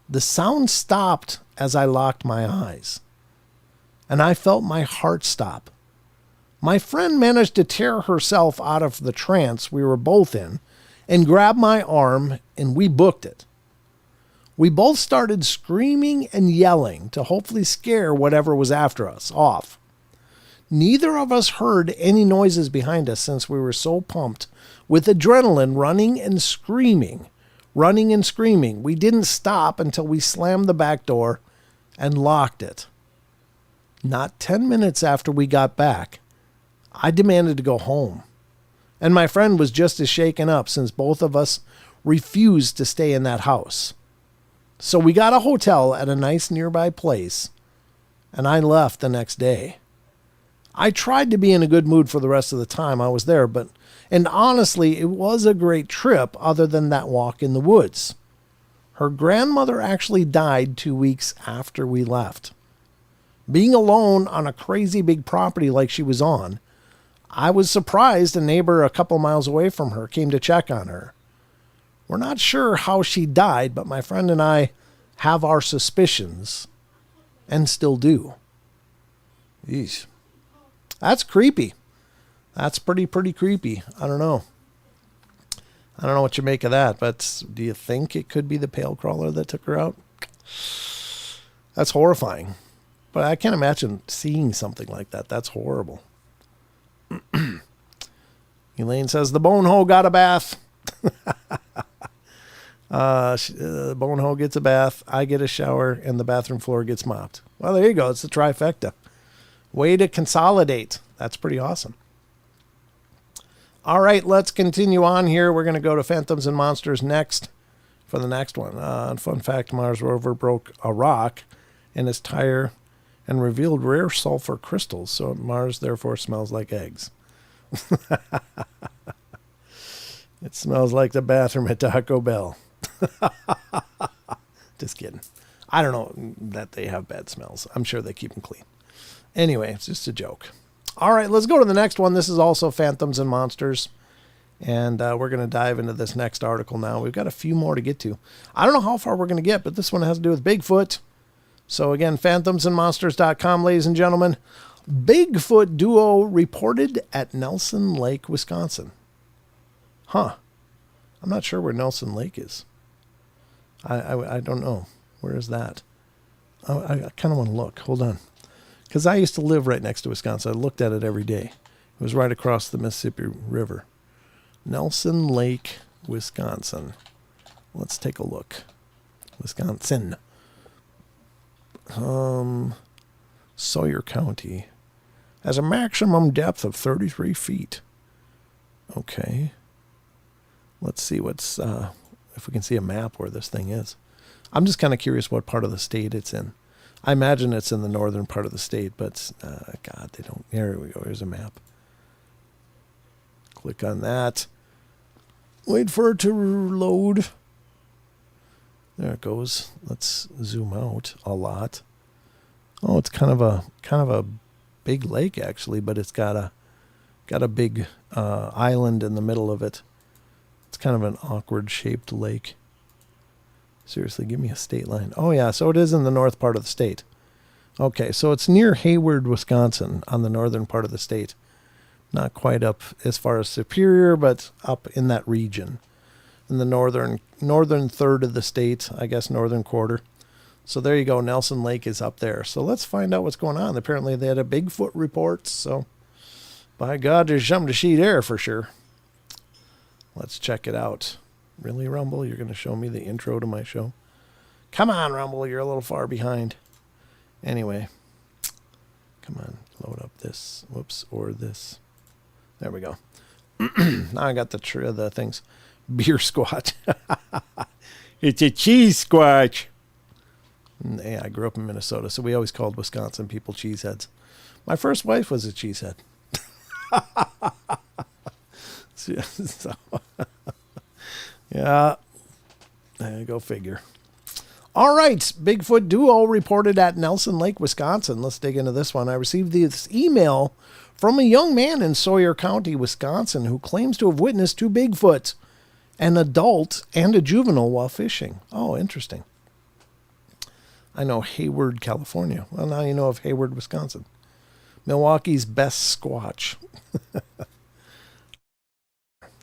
The sound stopped as I locked my eyes, and I felt my heart stop. My friend managed to tear herself out of the trance we were both in and grab my arm, and we booked it. We both started screaming and yelling to hopefully scare whatever was after us off. Neither of us heard any noises behind us since we were so pumped with adrenaline running and screaming. We didn't stop until we slammed the back door and locked it. Not 10 minutes after we got back, I demanded to go home. And my friend was just as shaken up since both of us refused to stay in that house. So we got a hotel at a nice nearby place, and I left the next day. I tried to be in a good mood for the rest of the time I was there, and honestly, it was a great trip other than that walk in the woods. Her grandmother actually died 2 weeks after we left. Being alone on a crazy big property like she was on, I was surprised a neighbor a couple miles away from her came to check on her. We're not sure how she died, but my friend and I have our suspicions, and still do. Yeesh. That's creepy. That's pretty creepy. I don't know. I don't know what you make of that, but do you think it could be the pale crawler that took her out? That's horrifying. But I can't imagine seeing something like that. That's horrible. Elaine says, the bone hoe got a bath. The bone hoe gets a bath, I get a shower, and the bathroom floor gets mopped. Well, there you go. It's the trifecta. Way to consolidate. That's pretty awesome. All right, let's continue on here. We're going to go to Phantoms and Monsters next for the next one. Fun fact, Mars rover broke a rock in its tire and revealed rare sulfur crystals, so Mars therefore smells like eggs. It smells like the bathroom at Taco Bell. Just kidding. I don't know that they have bad smells. I'm sure they keep them clean. Anyway, it's just a joke. All right, let's go to the next one. This is also Phantoms and Monsters. And we're going to dive into this next article now. We've got a few more to get to. I don't know how far we're going to get, but this one has to do with Bigfoot. So again, phantomsandmonsters.com, ladies and gentlemen. Bigfoot duo reported at Nelson Lake, Wisconsin. Huh. I'm not sure where Nelson Lake is. I don't know. Where is that? I kind of want to look. Hold on. Because I used to live right next to Wisconsin. I looked at it every day. It was right across the Mississippi River. Nelson Lake, Wisconsin. Let's take a look. Wisconsin. Sawyer County has a maximum depth of 33 feet. Okay. Let's see what's, if we can see a map where this thing is. I'm just kind of curious what part of the state it's in. I imagine it's in the northern part of the state, but God, they don't. Here we go. Here's a map. Click on that. Wait for it to load. There it goes. Let's zoom out a lot. Oh, it's kind of a big lake actually, but it's got a big island in the middle of it. It's kind of an awkward shaped lake. Seriously, give me a state line. Oh, yeah, so it is in the north part of the state. Okay, so it's near Hayward, Wisconsin, on the northern part of the state. Not quite up as far as Superior, but up in that region. In the northern third of the state, I guess northern quarter. So there you go, Nelson Lake is up there. So let's find out what's going on. Apparently they had a Bigfoot report, so by God, there's something to see there for sure. Let's check it out. Really, Rumble? You're going to show me the intro to my show? Come on, Rumble. You're a little far behind. Anyway. Come on. Load up this. Whoops. Or this. There we go. Now I got the things. Beer squatch. It's a cheese squatch. Yeah, I grew up in Minnesota, so we always called Wisconsin people cheeseheads. My first wife was a cheesehead. So... yeah, go figure. All right, Bigfoot duo reported at Nelson Lake, Wisconsin. Let's dig into this one. I received this email from a young man in Sawyer County, Wisconsin, who claims to have witnessed two Bigfoots, an adult and a juvenile, while fishing. Oh, interesting. I know Hayward, California. Well, now you know of Hayward, Wisconsin. Milwaukee's best squatch.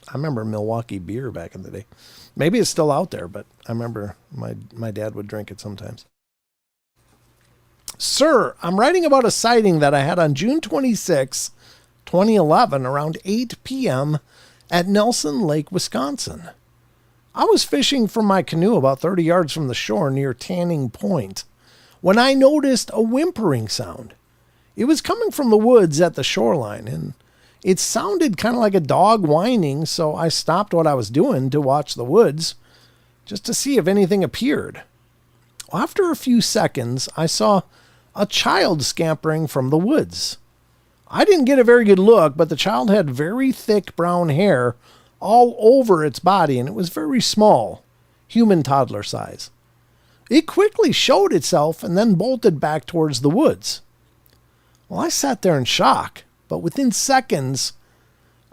I remember Milwaukee beer back in the day. Maybe it's still out there, but I remember my dad would drink it sometimes. Sir, I'm writing about a sighting that I had on June 26, 2011, around 8 p.m. at Nelson Lake, Wisconsin. I was fishing from my canoe about 30 yards from the shore near Tanning Point when I noticed a whimpering sound. It was coming from the woods at the shoreline, and it sounded kind of like a dog whining, so I stopped what I was doing to watch the woods just to see if anything appeared. After a few seconds, I saw a child scampering from the woods. I didn't get a very good look, but the child had very thick brown hair all over its body, and it was very small, human toddler size. It quickly showed itself and then bolted back towards the woods. Well, I sat there in shock. But within seconds,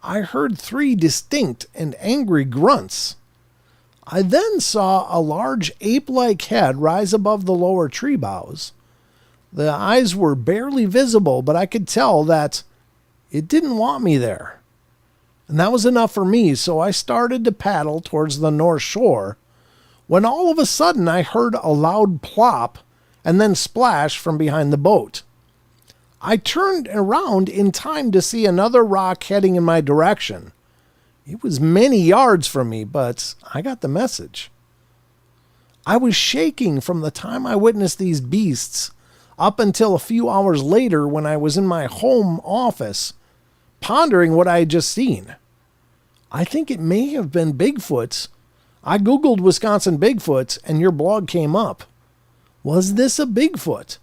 I heard 3 distinct and angry grunts. I then saw a large ape-like head rise above the lower tree boughs. The eyes were barely visible, but I could tell that It didn't want me there. And that was enough for me, so I started to paddle towards the north shore when all of a sudden I heard a loud plop and then splash from behind the boat. I turned around in time to see another rock heading in my direction. It was many yards from me, but I got the message. I was shaking from the time I witnessed these beasts up until a few hours later when I was in my home office, pondering what I had just seen. I think it may have been Bigfoots. I Googled Wisconsin Bigfoots and your blog came up. Was this a Bigfoot?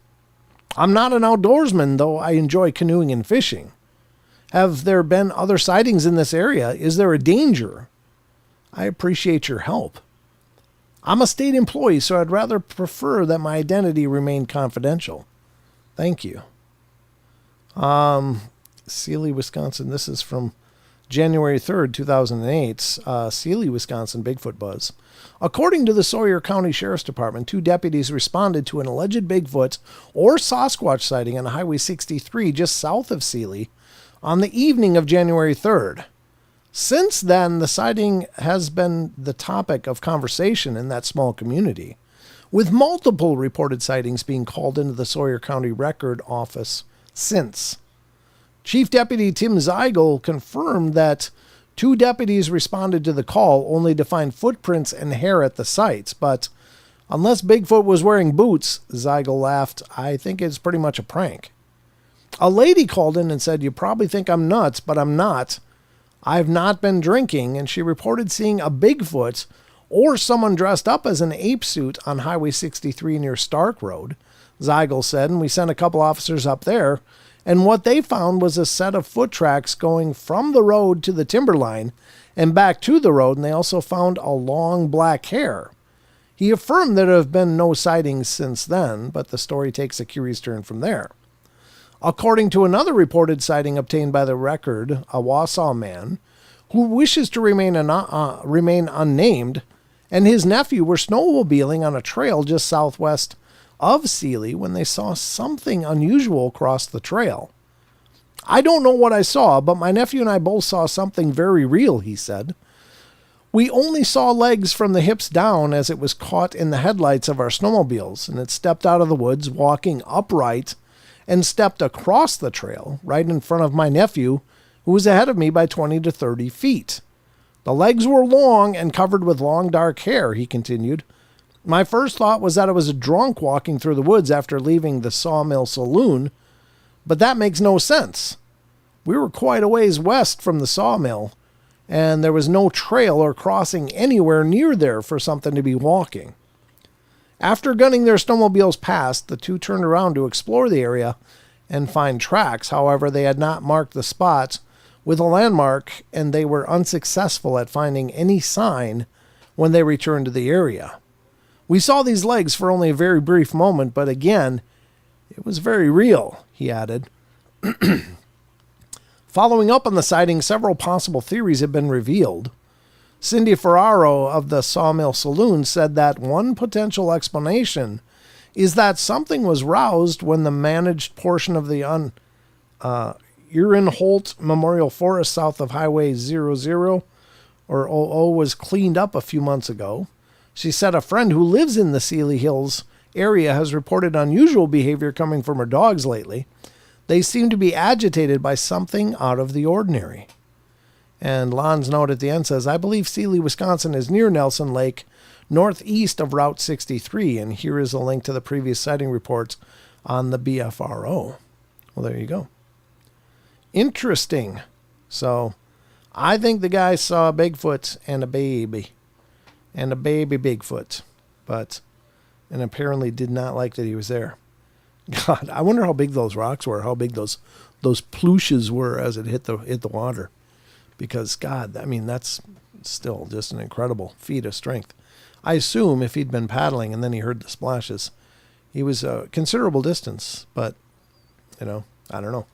I'm not an outdoorsman, though I enjoy canoeing and fishing. Have there been other sightings in this area? Is there a danger? I appreciate your help. I'm a state employee, so I'd rather prefer that my identity remain confidential. Thank you. Sealy, Wisconsin. This is from January 3rd, 2008. Sealy, Wisconsin, Bigfoot buzz. According to the Sawyer County Sheriff's Department, 2 deputies responded to an alleged Bigfoot or Sasquatch sighting on Highway 63 just south of Sealy on the evening of January 3rd. Since then, the sighting has been the topic of conversation in that small community, with multiple reported sightings being called into the Sawyer County Record Office since. Chief Deputy Tim Zeigel confirmed that 2 deputies responded to the call only to find footprints and hair at the sites, but unless Bigfoot was wearing boots, Zeigel laughed, I think it's pretty much a prank. A lady called in and said, you probably think I'm nuts, but I'm not. I've not been drinking, and she reported seeing a Bigfoot or someone dressed up as an ape suit on Highway 63 near Stark Road, Zeigel said, and we sent a couple officers up there, and what they found was a set of foot tracks going from the road to the timberline and back to the road, and they also found a long black hair. He affirmed there have been no sightings since then, but the story takes a curious turn from there. According to another reported sighting obtained by the Record, a Wausau man who wishes to remain unnamed and his nephew were snowmobiling on a trail just southwest of Sealy when they saw something unusual cross the trail. I don't know what I saw, but my nephew and I both saw something very real, he said. We only saw legs from the hips down as it was caught in the headlights of our snowmobiles, and it stepped out of the woods, walking upright, and stepped across the trail, right in front of my nephew, who was ahead of me by 20 to 30 feet. The legs were long and covered with long dark hair, he continued. My first thought was that it was a drunk walking through the woods after leaving the Sawmill Saloon, but that makes no sense. We were quite a ways west from the sawmill, and there was no trail or crossing anywhere near there for something to be walking. After gunning their snowmobiles past, the 2 turned around to explore the area and find tracks. However, they had not marked the spots with a landmark, and they were unsuccessful at finding any sign when they returned to the area. We saw these legs for only a very brief moment, but again, it was very real, he added. Following up on the sighting, several possible theories have been revealed. Cindy Ferraro of the Sawmill Saloon said that one potential explanation is that something was roused when the managed portion of the Urin-Holt Memorial Forest south of Highway 00 or 00 was cleaned up a few months ago. She said a friend who lives in the Sealy Hills area has reported unusual behavior coming from her dogs lately. They seem to be agitated by something out of the ordinary. And Lon's note at the end says, I believe Sealy, Wisconsin is near Nelson Lake, northeast of Route 63. And here is a link to the previous sighting reports on the BFRO. Well, there you go. Interesting. So I think the guy saw a Bigfoot and a baby Bigfoot, and apparently did not like that he was there. God, I wonder how big those rocks were, how big those plooshes were as it hit the water. Because, God, I mean, that's still just an incredible feat of strength. I assume if he'd been paddling and then he heard the splashes, he was a considerable distance. But, I don't know.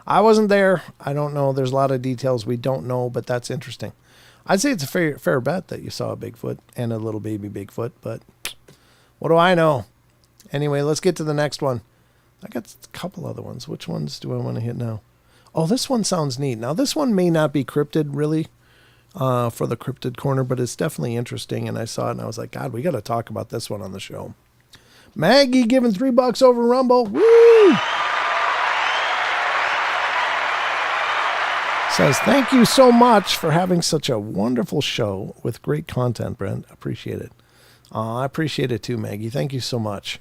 I wasn't there. I don't know. There's a lot of details we don't know, but that's interesting. I'd say it's a fair bet that you saw a Bigfoot and a little baby Bigfoot, but what do I know? Anyway, let's get to the next one. I got a couple other ones. Which ones do I want to hit now? Oh, this one sounds neat. Now, this one may not be cryptid really for the cryptid corner, but it's definitely interesting. And I saw it and I was like, God, we got to talk about this one on the show. Maggie giving $3 over Rumble. Woo! Says, thank you so much for having such a wonderful show with great content, Brent. Appreciate it. I appreciate it too, Maggie. Thank you so much.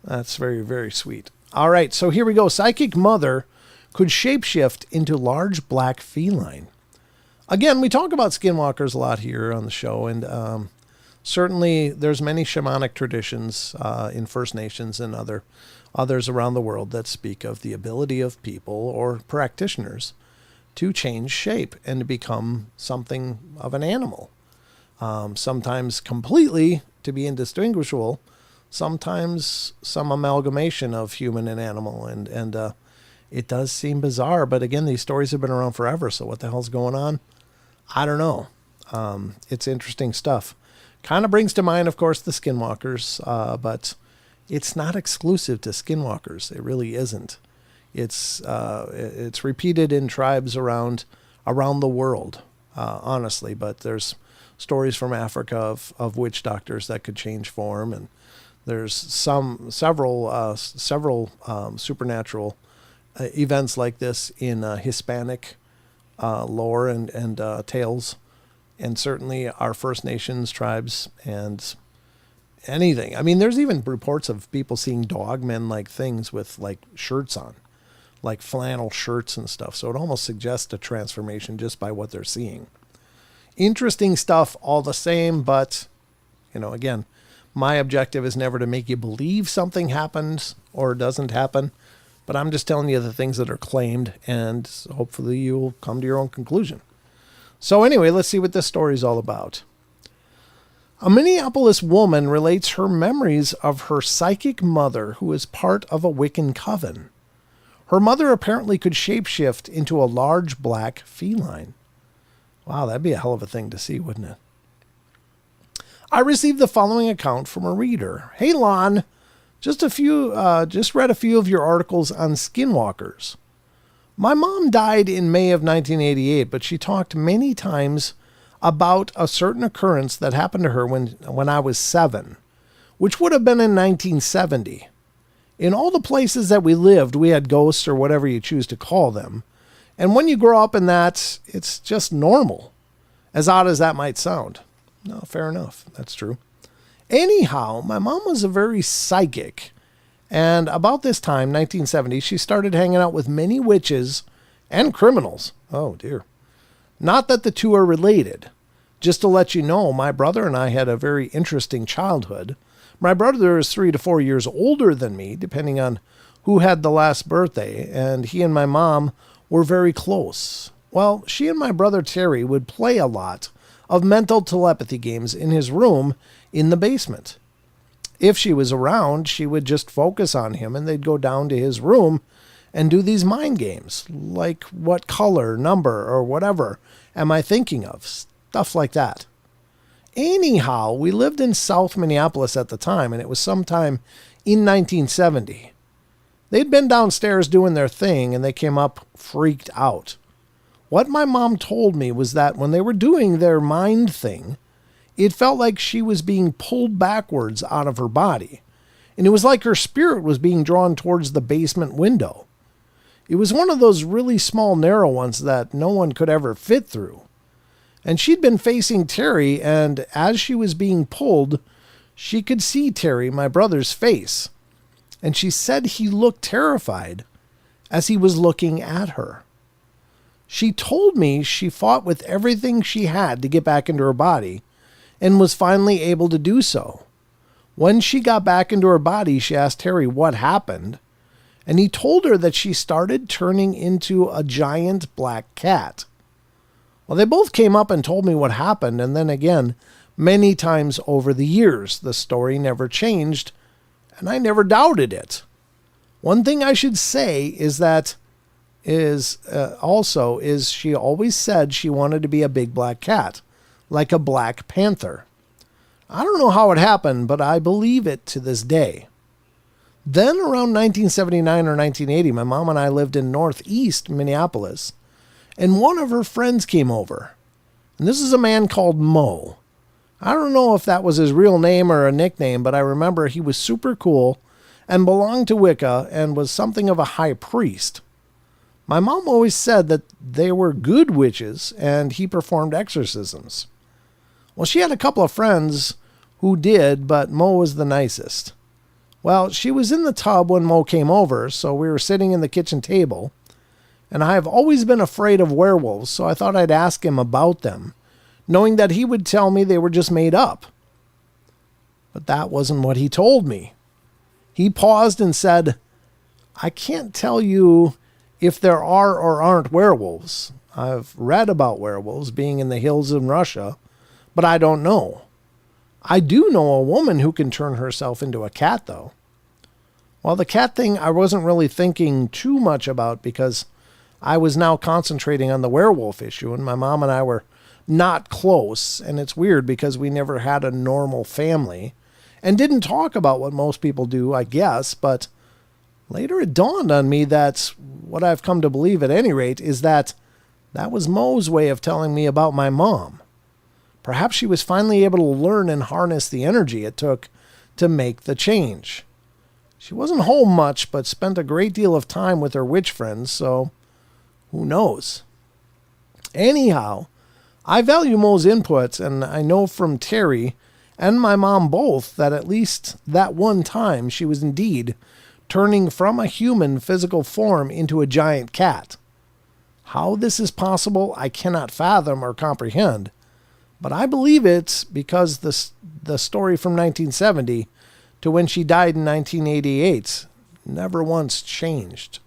That's very, very sweet. All right, so here we go. Psychic mother could shapeshift into large black feline. Again, we talk about skinwalkers a lot here on the show, and certainly there's many shamanic traditions in First Nations and others around the world that speak of the ability of people or practitioners to change shape and to become something of an animal. Sometimes completely to be indistinguishable, sometimes some amalgamation of human and animal. And it does seem bizarre, but again, these stories have been around forever. So what the hell's going on? I don't know. It's interesting stuff. Kind of brings to mind, of course, the skinwalkers, but it's not exclusive to skinwalkers. It really isn't. It's repeated in tribes around the world, honestly. But there's stories from Africa of witch doctors that could change form, and there's several supernatural events like this in Hispanic lore and tales, and certainly our First Nations tribes and anything. I mean, there's even reports of people seeing dogmen-like things with like shirts on, like flannel shirts and stuff. So it almost suggests a transformation just by what they're seeing. Interesting stuff all the same, but, again, my objective is never to make you believe something happens or doesn't happen, but I'm just telling you the things that are claimed, and hopefully you'll come to your own conclusion. So anyway, let's see what this story is all about. A Minneapolis woman relates her memories of her psychic mother who is part of a Wiccan coven. Her mother apparently could shapeshift into a large black feline. Wow, that'd be a hell of a thing to see, wouldn't it? I received the following account from a reader. Hey, Lon, just read a few of your articles on skinwalkers. My mom died in May of 1988, but she talked many times about a certain occurrence that happened to her when I was 7, which would have been in 1970. In all the places that we lived, we had ghosts or whatever you choose to call them. And when you grow up in that, it's just normal, as odd as that might sound. No, fair enough. That's true. Anyhow, my mom was a very psychic. And about this time, 1970, she started hanging out with many witches and criminals. Oh, dear. Not that the two are related. Just to let you know, my brother and I had a very interesting childhood. My brother is 3 to 4 years older than me, depending on who had the last birthday, and he and my mom were very close. Well, she and my brother Terry would play a lot of mental telepathy games in his room in the basement. If she was around, she would just focus on him, and they'd go down to his room and do these mind games, like what color, number, or whatever am I thinking of, stuff like that. Anyhow, we lived in South Minneapolis at the time, and it was sometime in 1970. They'd been downstairs doing their thing, and they came up freaked out. What my mom told me was that when they were doing their mind thing, it felt like she was being pulled backwards out of her body, and it was like her spirit was being drawn towards the basement window. It was one of those really small, narrow ones that no one could ever fit through. And she'd been facing Terry, and as she was being pulled, she could see Terry, my brother's face. And she said he looked terrified as he was looking at her. She told me she fought with everything she had to get back into her body and was finally able to do so. When she got back into her body, she asked Terry what happened, and he told her that she started turning into a giant black cat. Well, they both came up and told me what happened, and then again, many times over the years. The story never changed, and I never doubted it. One thing I should say is she always said she wanted to be a big black cat, like a Black Panther. I don't know how it happened, but I believe it to this day. Then around 1979 or 1980, my mom and I lived in northeast Minneapolis, and one of her friends came over. And this is a man called Mo. I don't know if that was his real name or a nickname, but I remember he was super cool and belonged to Wicca and was something of a high priest. My mom always said that they were good witches and he performed exorcisms. Well, she had a couple of friends who did, but Mo was the nicest. Well, she was in the tub when Mo came over, so we were sitting in the kitchen table, and I have always been afraid of werewolves, so I thought I'd ask him about them, knowing that he would tell me they were just made up. But that wasn't what he told me. He paused and said, I can't tell you if there are or aren't werewolves. I've read about werewolves being in the hills in Russia, but I don't know. I do know a woman who can turn herself into a cat, though. Well, the cat thing I wasn't really thinking too much about because I was now concentrating on the werewolf issue, and my mom and I were not close, and it's weird because we never had a normal family and didn't talk about what most people do, I guess, but later it dawned on me that what I've come to believe at any rate is that was Mo's way of telling me about my mom. Perhaps she was finally able to learn and harness the energy it took to make the change. She wasn't home much, but spent a great deal of time with her witch friends, so who knows? Anyhow, I value Mo's inputs, and I know from Terry and my mom both that at least that one time she was indeed turning from a human physical form into a giant cat. How this is possible, I cannot fathom or comprehend, but I believe it's because the story from 1970 to when she died in 1988 never once changed.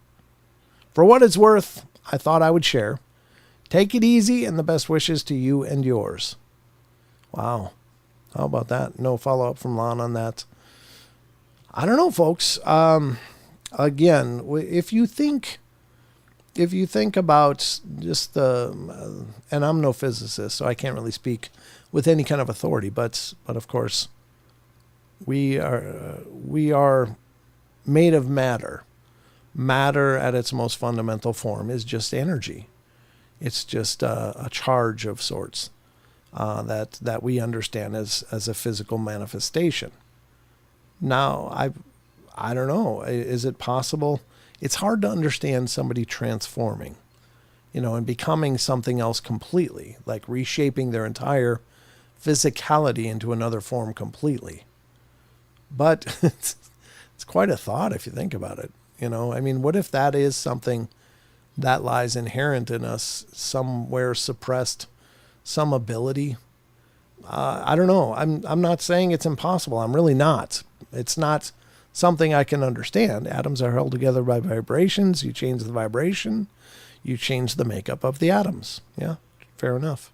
For what it's worth, I thought I would share. Take it easy, and the best wishes to you and yours. Wow. How about that? No follow-up from Lon on that. I don't know, folks. Again, if you think about just and I'm no physicist, so I can't really speak with any kind of authority, but of course, we are made of matter. Matter at its most fundamental form is just energy. It's just a charge of sorts that we understand as a physical manifestation. Now, I don't know. Is it possible? It's hard to understand somebody transforming, and becoming something else completely, like reshaping their entire physicality into another form completely. But it's quite a thought if you think about it. What if that is something that lies inherent in us, somewhere suppressed, some ability? I don't know. I'm not saying it's impossible. I'm really not. It's not something I can understand. Atoms are held together by vibrations. You change the vibration, you change the makeup of the atoms. Yeah, fair enough.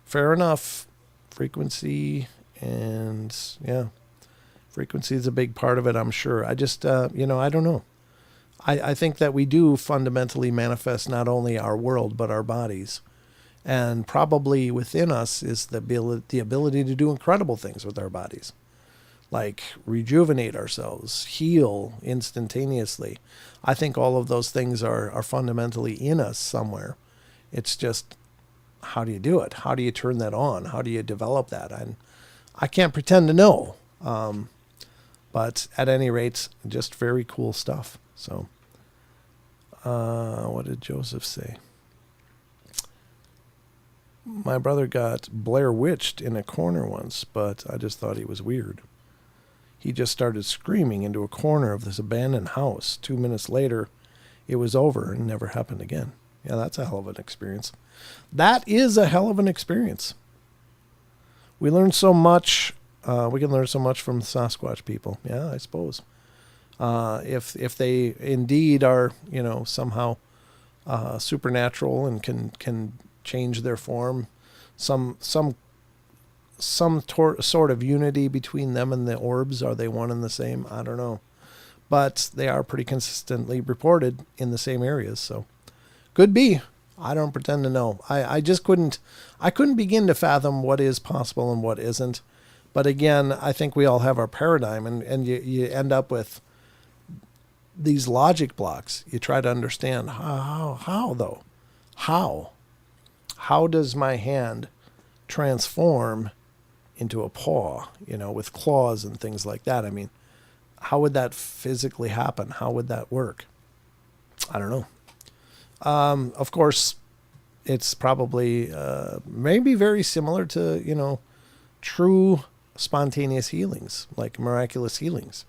Fair enough. Frequency and frequency is a big part of it, I'm sure. I just, I don't know. I think that we do fundamentally manifest not only our world, but our bodies. And probably within us is the ability to do incredible things with our bodies. Like rejuvenate ourselves, heal instantaneously. I think all of those things are fundamentally in us somewhere. It's just, how do you do it? How do you turn that on? How do you develop that? And I can't pretend to know. But at any rate, just very cool stuff. So, what did Joseph say? My brother got Blair Witched in a corner once, but I just thought he was weird. He just started screaming into a corner of this abandoned house. 2 minutes later, it was over and never happened again. Yeah, that's a hell of an experience. That is a hell of an experience. We learn so much. We can learn so much from Sasquatch people. Yeah, I suppose. If they indeed are, somehow supernatural and can change their form, some sort of unity between them and the orbs. Are they one and the same? I don't know. But they are pretty consistently reported in the same areas. So could be. I don't pretend to know. I just couldn't begin to fathom what is possible and what isn't. But again, I think we all have our paradigm, and you end up with these logic blocks. You try to understand how though? How does my hand transform into a paw, with claws and things like that? I mean, how would that physically happen? How would that work? I don't know. Of course, it's probably maybe very similar to, true spontaneous healings, like miraculous healings.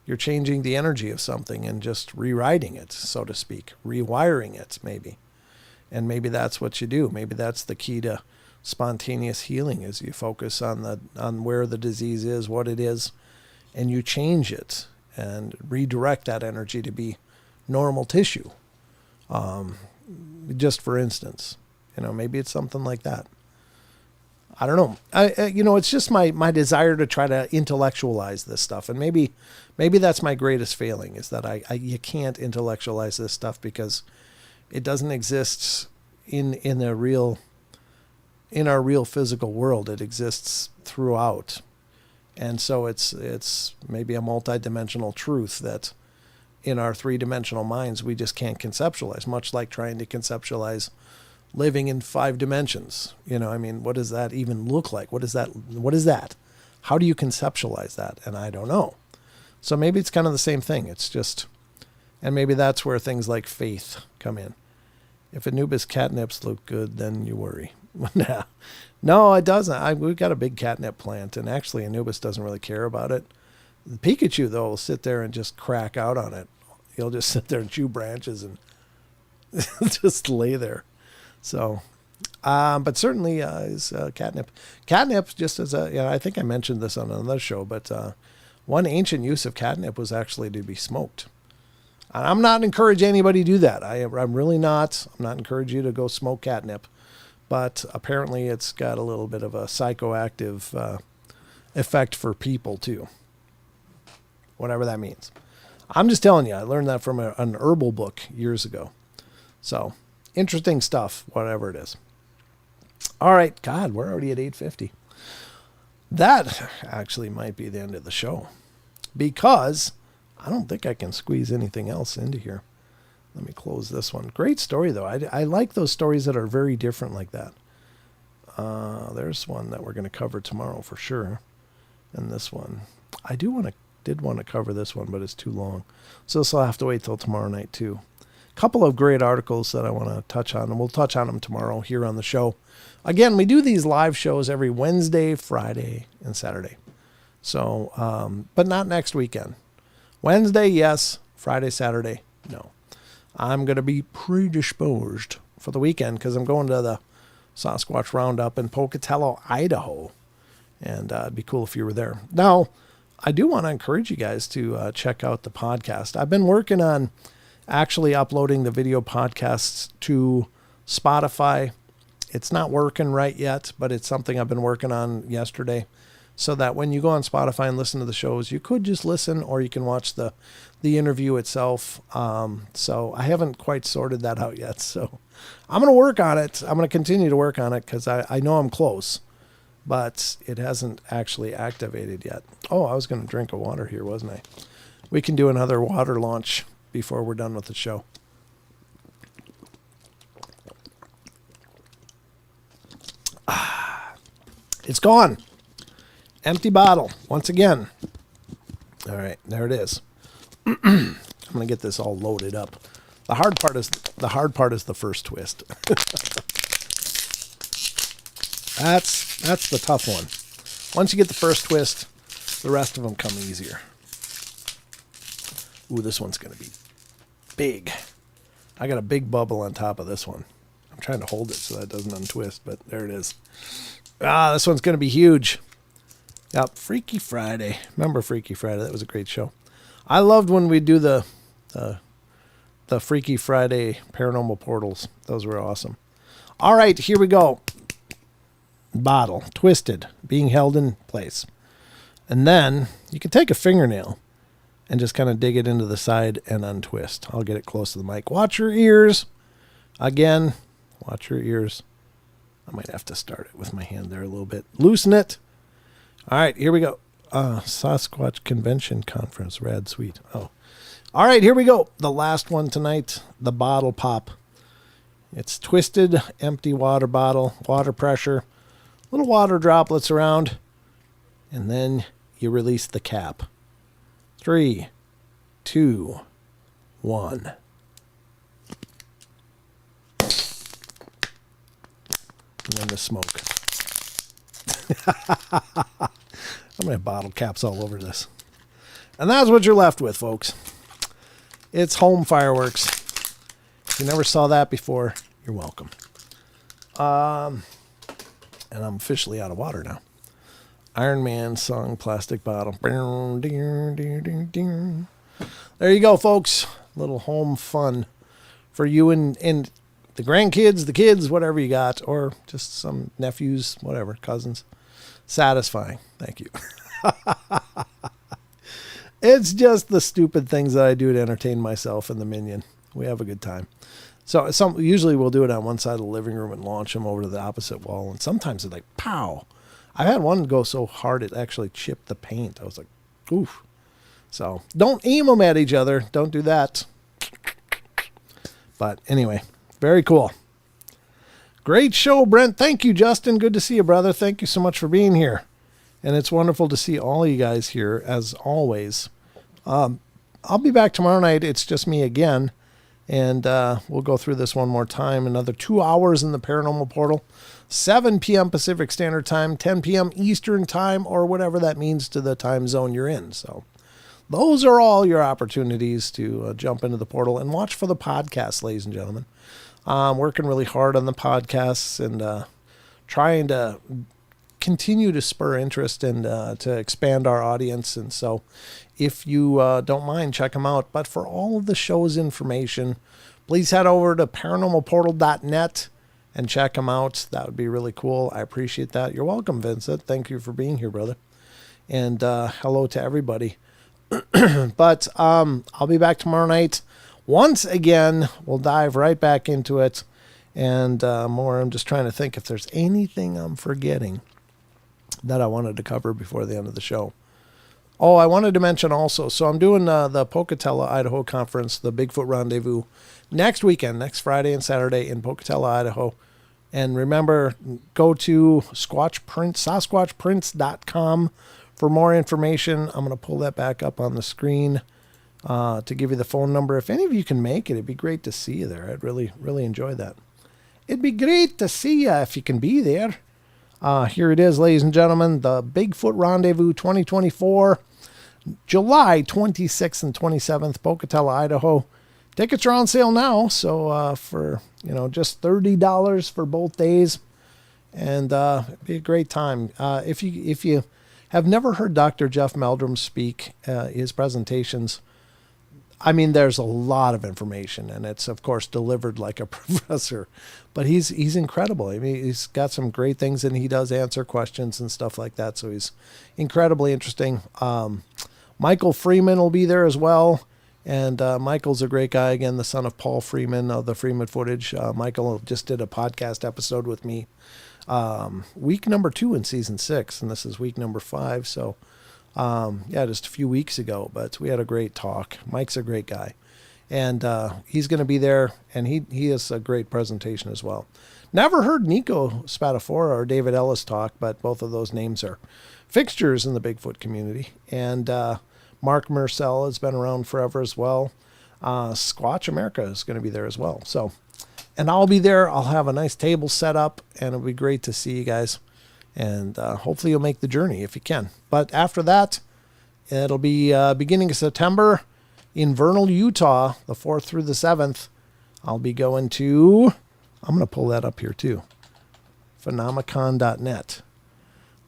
You're changing the energy of something and just rewriting it, so to speak, rewiring it maybe. And maybe that's what you do. Maybe that's the key to spontaneous healing, is you focus on where the disease is, what it is, and you change it and redirect that energy to be normal tissue. Just for instance, maybe it's something like that. I don't know. It's just my desire to try to intellectualize this stuff. And maybe that's my greatest failing, is that you can't intellectualize this stuff because it doesn't exist in our real physical world. It exists throughout. And so it's maybe a multidimensional truth that in our three-dimensional minds we just can't conceptualize, much like trying to conceptualize living in 5 dimensions. What does that even look like? What is that? How do you conceptualize that? And I don't know. So maybe it's kind of the same thing. It's just, and maybe that's where things like faith come in. If Anubis catnips look good, then you worry. No, it doesn't. We've got a big catnip plant, and actually Anubis doesn't really care about it. The Pikachu, though, will sit there and just crack out on it. He'll just sit there and chew branches and just lay there. So, but certainly is catnip. Catnip, just as I think I mentioned this on another show, but one ancient use of catnip was actually to be smoked. And I'm not encouraging anybody to do that. I'm really not. I'm not encouraging you to go smoke catnip. But apparently it's got a little bit of a psychoactive effect for people too. Whatever that means. I'm just telling you, I learned that from an herbal book years ago. So, interesting stuff, whatever it is. All right, God, we're already at 8:50. That actually might be the end of the show, because I don't think I can squeeze anything else into here. Let me close this one. Great story, though. I like those stories that are very different like that. There's one that we're going to cover tomorrow for sure. And this one, I did want to cover this one, but it's too long. So this will have to wait till tomorrow night, too. A couple of great articles that I want to touch on, and we'll touch on them tomorrow here on the show. Again, we do these live shows every Wednesday, Friday, and Saturday. So, but not next weekend. Wednesday, yes. Friday, Saturday, no. I'm going to be predisposed for the weekend because I'm going to the Sasquatch Roundup in Pocatello, Idaho. And it'd be cool if you were there. Now, I do want to encourage you guys to check out the podcast. I've been working on actually uploading the video podcasts to Spotify. It's not working right yet, but it's something I've been working on yesterday, so that when you go on Spotify and listen to the shows, you could just listen, or you can watch the interview itself. So I haven't quite sorted that out yet. So I'm going to work on it. I'm going to continue to work on it because I know I'm close, but it hasn't actually activated yet. Oh, I was going to drink a water here, wasn't I? We can do another water launch before we're done with the show. It's gone. Empty bottle once again. All right, there it is. I'm gonna get this all loaded up. The hard part is the first twist. That's the tough one. Once you get the first twist, the rest of them come easier. Ooh, this one's gonna be big. I got a big bubble on top of this one. I'm trying to hold it so that it doesn't untwist, but there it is. This one's gonna be huge. Yep, Freaky Friday. Remember Freaky Friday? That was a great show. I loved when we do the Freaky Friday Paranormal Portals. Those were awesome. All right, here we go. Bottle, twisted, being held in place. And then you can take a fingernail and just kind of dig it into the side and untwist. I'll get it close to the mic. Watch your ears. Again, watch your ears. I might have to start it with my hand there a little bit. Loosen it. All right, here we go. Sasquatch Convention Conference, rad sweet. Oh, All right, here we go. The last one tonight, the bottle pop. It's twisted, empty water bottle, water pressure, little water droplets around, and then you release the cap. 3, 2, 1. And then the smoke. I'm going to have bottle caps all over this. And that's what you're left with, folks. It's home fireworks. If you never saw that before, you're welcome. And I'm officially out of water now. Iron Man song, plastic bottle. There you go, folks. Little home fun for you and the grandkids, the kids, whatever you got, or just some nephews, whatever, cousins. Satisfying. Thank you. It's just the stupid things that I do to entertain myself and the minion. We have a good time. So usually we'll do it on one side of the living room and launch them over to the opposite wall. And sometimes it's like, pow. I had one go so hard it actually chipped the paint. I was like, oof. So don't aim them at each other. Don't do that. But anyway, very cool. Great show, Brent. Thank you, Justin. Good to see you, brother. Thank you so much for being here. And it's wonderful to see all you guys here, as always. I'll be back tomorrow night. It's just me again. And we'll go through this one more time. Another 2 hours in the Paranormal Portal. 7 p.m. Pacific Standard Time, 10 p.m. Eastern Time, or whatever that means to the time zone you're in. So those are all your opportunities to jump into the portal and watch for the podcast, ladies and gentlemen. I'm working really hard on the podcasts and trying to continue to spur interest and to expand our audience. And so if you don't mind, check them out. But for all of the show's information, please head over to paranormalportal.net and check them out. That would be really cool. I appreciate that. You're welcome, Vincent. Thank you for being here, brother. And hello to everybody. But I'll be back tomorrow night. Once again, we'll dive right back into it and more. I'm just trying to think if there's anything I'm forgetting that I wanted to cover before the end of the show. Oh, I wanted to mention also, so I'm doing the Pocatello, Idaho conference, the Bigfoot Rendezvous, next weekend, next Friday and Saturday in Pocatello, Idaho. And remember, go to sasquatchprints.com for more information. I'm going to pull that back up on the screen to give you the phone number. If any of you can make it, it'd be great to see you there. I'd really, really enjoy that. It'd be great to see you if you can be there. Here it is, ladies and gentlemen, the Bigfoot Rendezvous 2024, July 26th and 27th, Pocatello, Idaho. Tickets are on sale now, so for just $30 for both days, and it'd be a great time. If you have never heard Dr. Jeff Meldrum speak his presentations, I mean, there's a lot of information, and it's, of course, delivered like a professor. But he's incredible. I mean, he's got some great things, and he does answer questions and stuff like that. So he's incredibly interesting. Michael Freeman will be there as well. And Michael's a great guy, again, the son of Paul Freeman of the Freeman Footage. Michael just did a podcast episode with me week number 2 in season 6, and this is week number 5. So just a few weeks ago, but we had a great talk. Mike's a great guy, and he's going to be there, and he has a great presentation as well. Never heard Nico Spatafora or David Ellis talk, but both of those names are fixtures in the Bigfoot community. And Mark Mersell has been around forever as well. Squatch America is going to be there as well. So, and I'll be there. I'll have a nice table set up, and it'll be great to see you guys. And hopefully you'll make the journey if you can. But after that, it'll be beginning of September in Vernal, Utah, the 4th through the 7th. I'll be going to, I'm going to pull that up here too, phenomicon.net.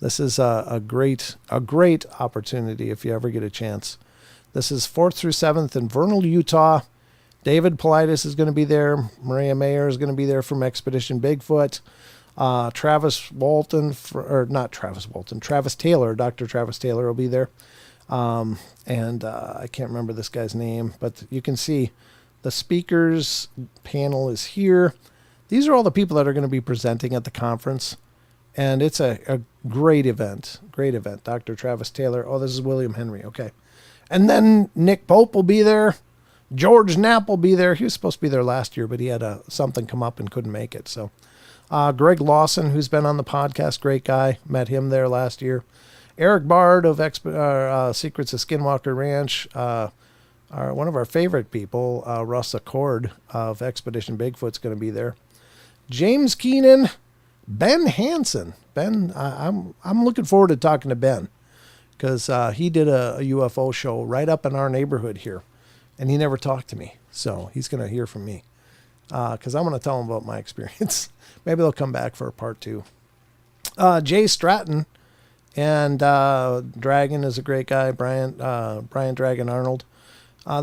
This is a great opportunity if you ever get a chance. This is 4th through 7th in Vernal, Utah. David Politis is going to be there. Maria Mayer is going to be there from Expedition Bigfoot. Travis Taylor, Dr. Travis Taylor will be there. And I can't remember this guy's name, but you can see the speakers panel is here. These are all the people that are going to be presenting at the conference. And it's a great event. Great event. Dr. Travis Taylor. Oh, this is William Henry. Okay. And then Nick Pope will be there. George Knapp will be there. He was supposed to be there last year, but he had something come up and couldn't make it. So Greg Lawson, who's been on the podcast, great guy. Met him there last year. Eric Bard of Secrets of Skinwalker Ranch. One of our favorite people, Russ Accord of Expedition Bigfoot's going to be there. James Keenan, Ben Hansen. Ben, I'm looking forward to talking to Ben because he did a UFO show right up in our neighborhood here, and he never talked to me. So he's going to hear from me because I'm going to tell him about my experience. Maybe they'll come back for a part 2. Jay Stratton and Dragon is a great guy. Brian Dragon Arnold.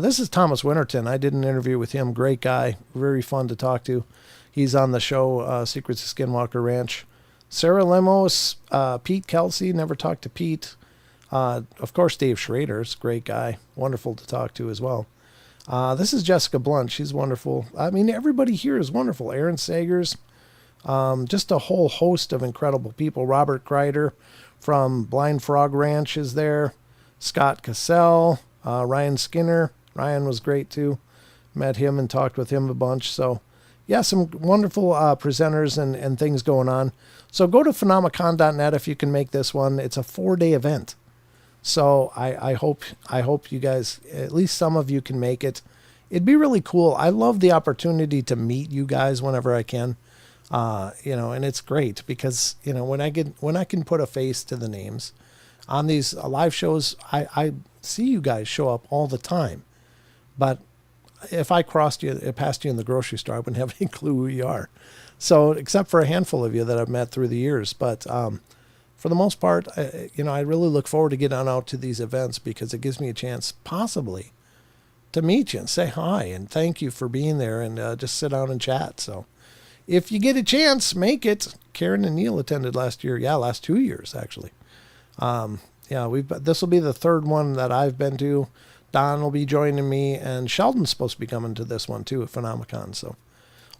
This is Thomas Winterton. I did an interview with him. Great guy. Very fun to talk to. He's on the show, Secrets of Skinwalker Ranch. Sarah Lemos, Pete Kelsey. Never talked to Pete. Of course, Dave Schrader's great guy. Wonderful to talk to as well. This is Jessica Blunt. She's wonderful. I mean, everybody here is wonderful. Aaron Sagers. Just a whole host of incredible people. Robert Kreider from Blind Frog Ranch is there. Scott Cassell. Ryan Skinner. Ryan was great too. Met him and talked with him a bunch. So yeah, some wonderful presenters and things going on. So go to phenomicon.net if you can make this one. It's a 4-day event. So I hope you guys, at least some of you, can make it. It'd be really cool. I love the opportunity to meet you guys whenever I can. And it's great because, when I can put a face to the names on these live shows, I see you guys show up all the time, but if I passed you in the grocery store, I wouldn't have any clue who you are. So except for a handful of you that I've met through the years, but for the most part, I really look forward to getting out to these events because it gives me a chance possibly to meet you and say hi and thank you for being there and just sit down and chat. So if you get a chance, make it. Karen and Neil attended last year. Yeah, last 2 years actually. This will be the third one that I've been to. Don will be joining me, and Sheldon's supposed to be coming to this one too at Phenomicon. So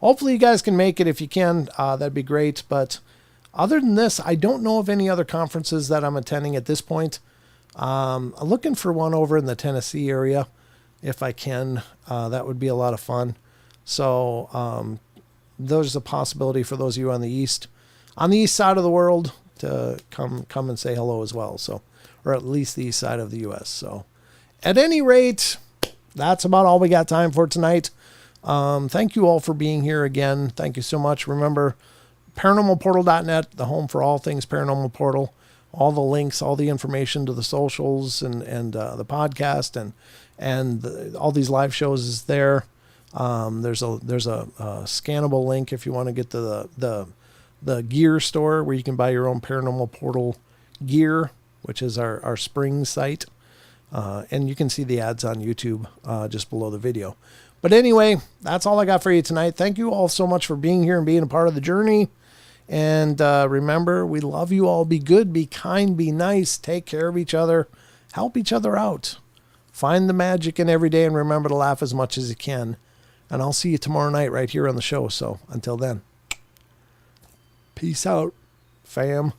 hopefully you guys can make it. If you can, that'd be great. But other than this, I don't know of any other conferences that I'm attending at this point. I'm looking for one over in the Tennessee area. If I can, that would be a lot of fun. So there's a possibility for those of you on the east side of the world to come and say hello as well. So, or at least the east side of the U.S. So at any rate, that's about all we got time for tonight. Thank you all for being here again. Thank you so much. Remember, paranormalportal.net, the home for all things Paranormal Portal. All the links, all the information to the socials and the podcast and all these live shows is there. There's a scannable link if you want to get to the gear store where you can buy your own Paranormal Portal gear, which is our spring site. And you can see the ads on YouTube just below the video. But anyway, that's all I got for you tonight. Thank you all so much for being here and being a part of the journey. And remember, we love you all. Be good, be kind, be nice, take care of each other, help each other out. Find the magic in every day and remember to laugh as much as you can. And I'll see you tomorrow night right here on the show. So until then, peace out, fam.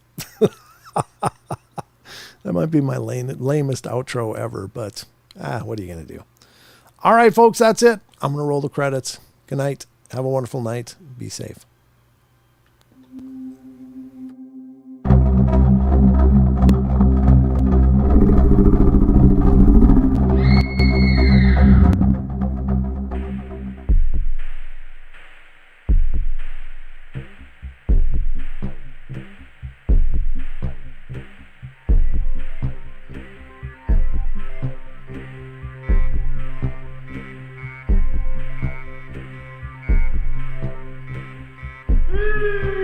That might be my lamest outro ever, but what are you going to do? All right, folks, that's it. I'm going to roll the credits. Good night. Have a wonderful night. Be safe. Woo!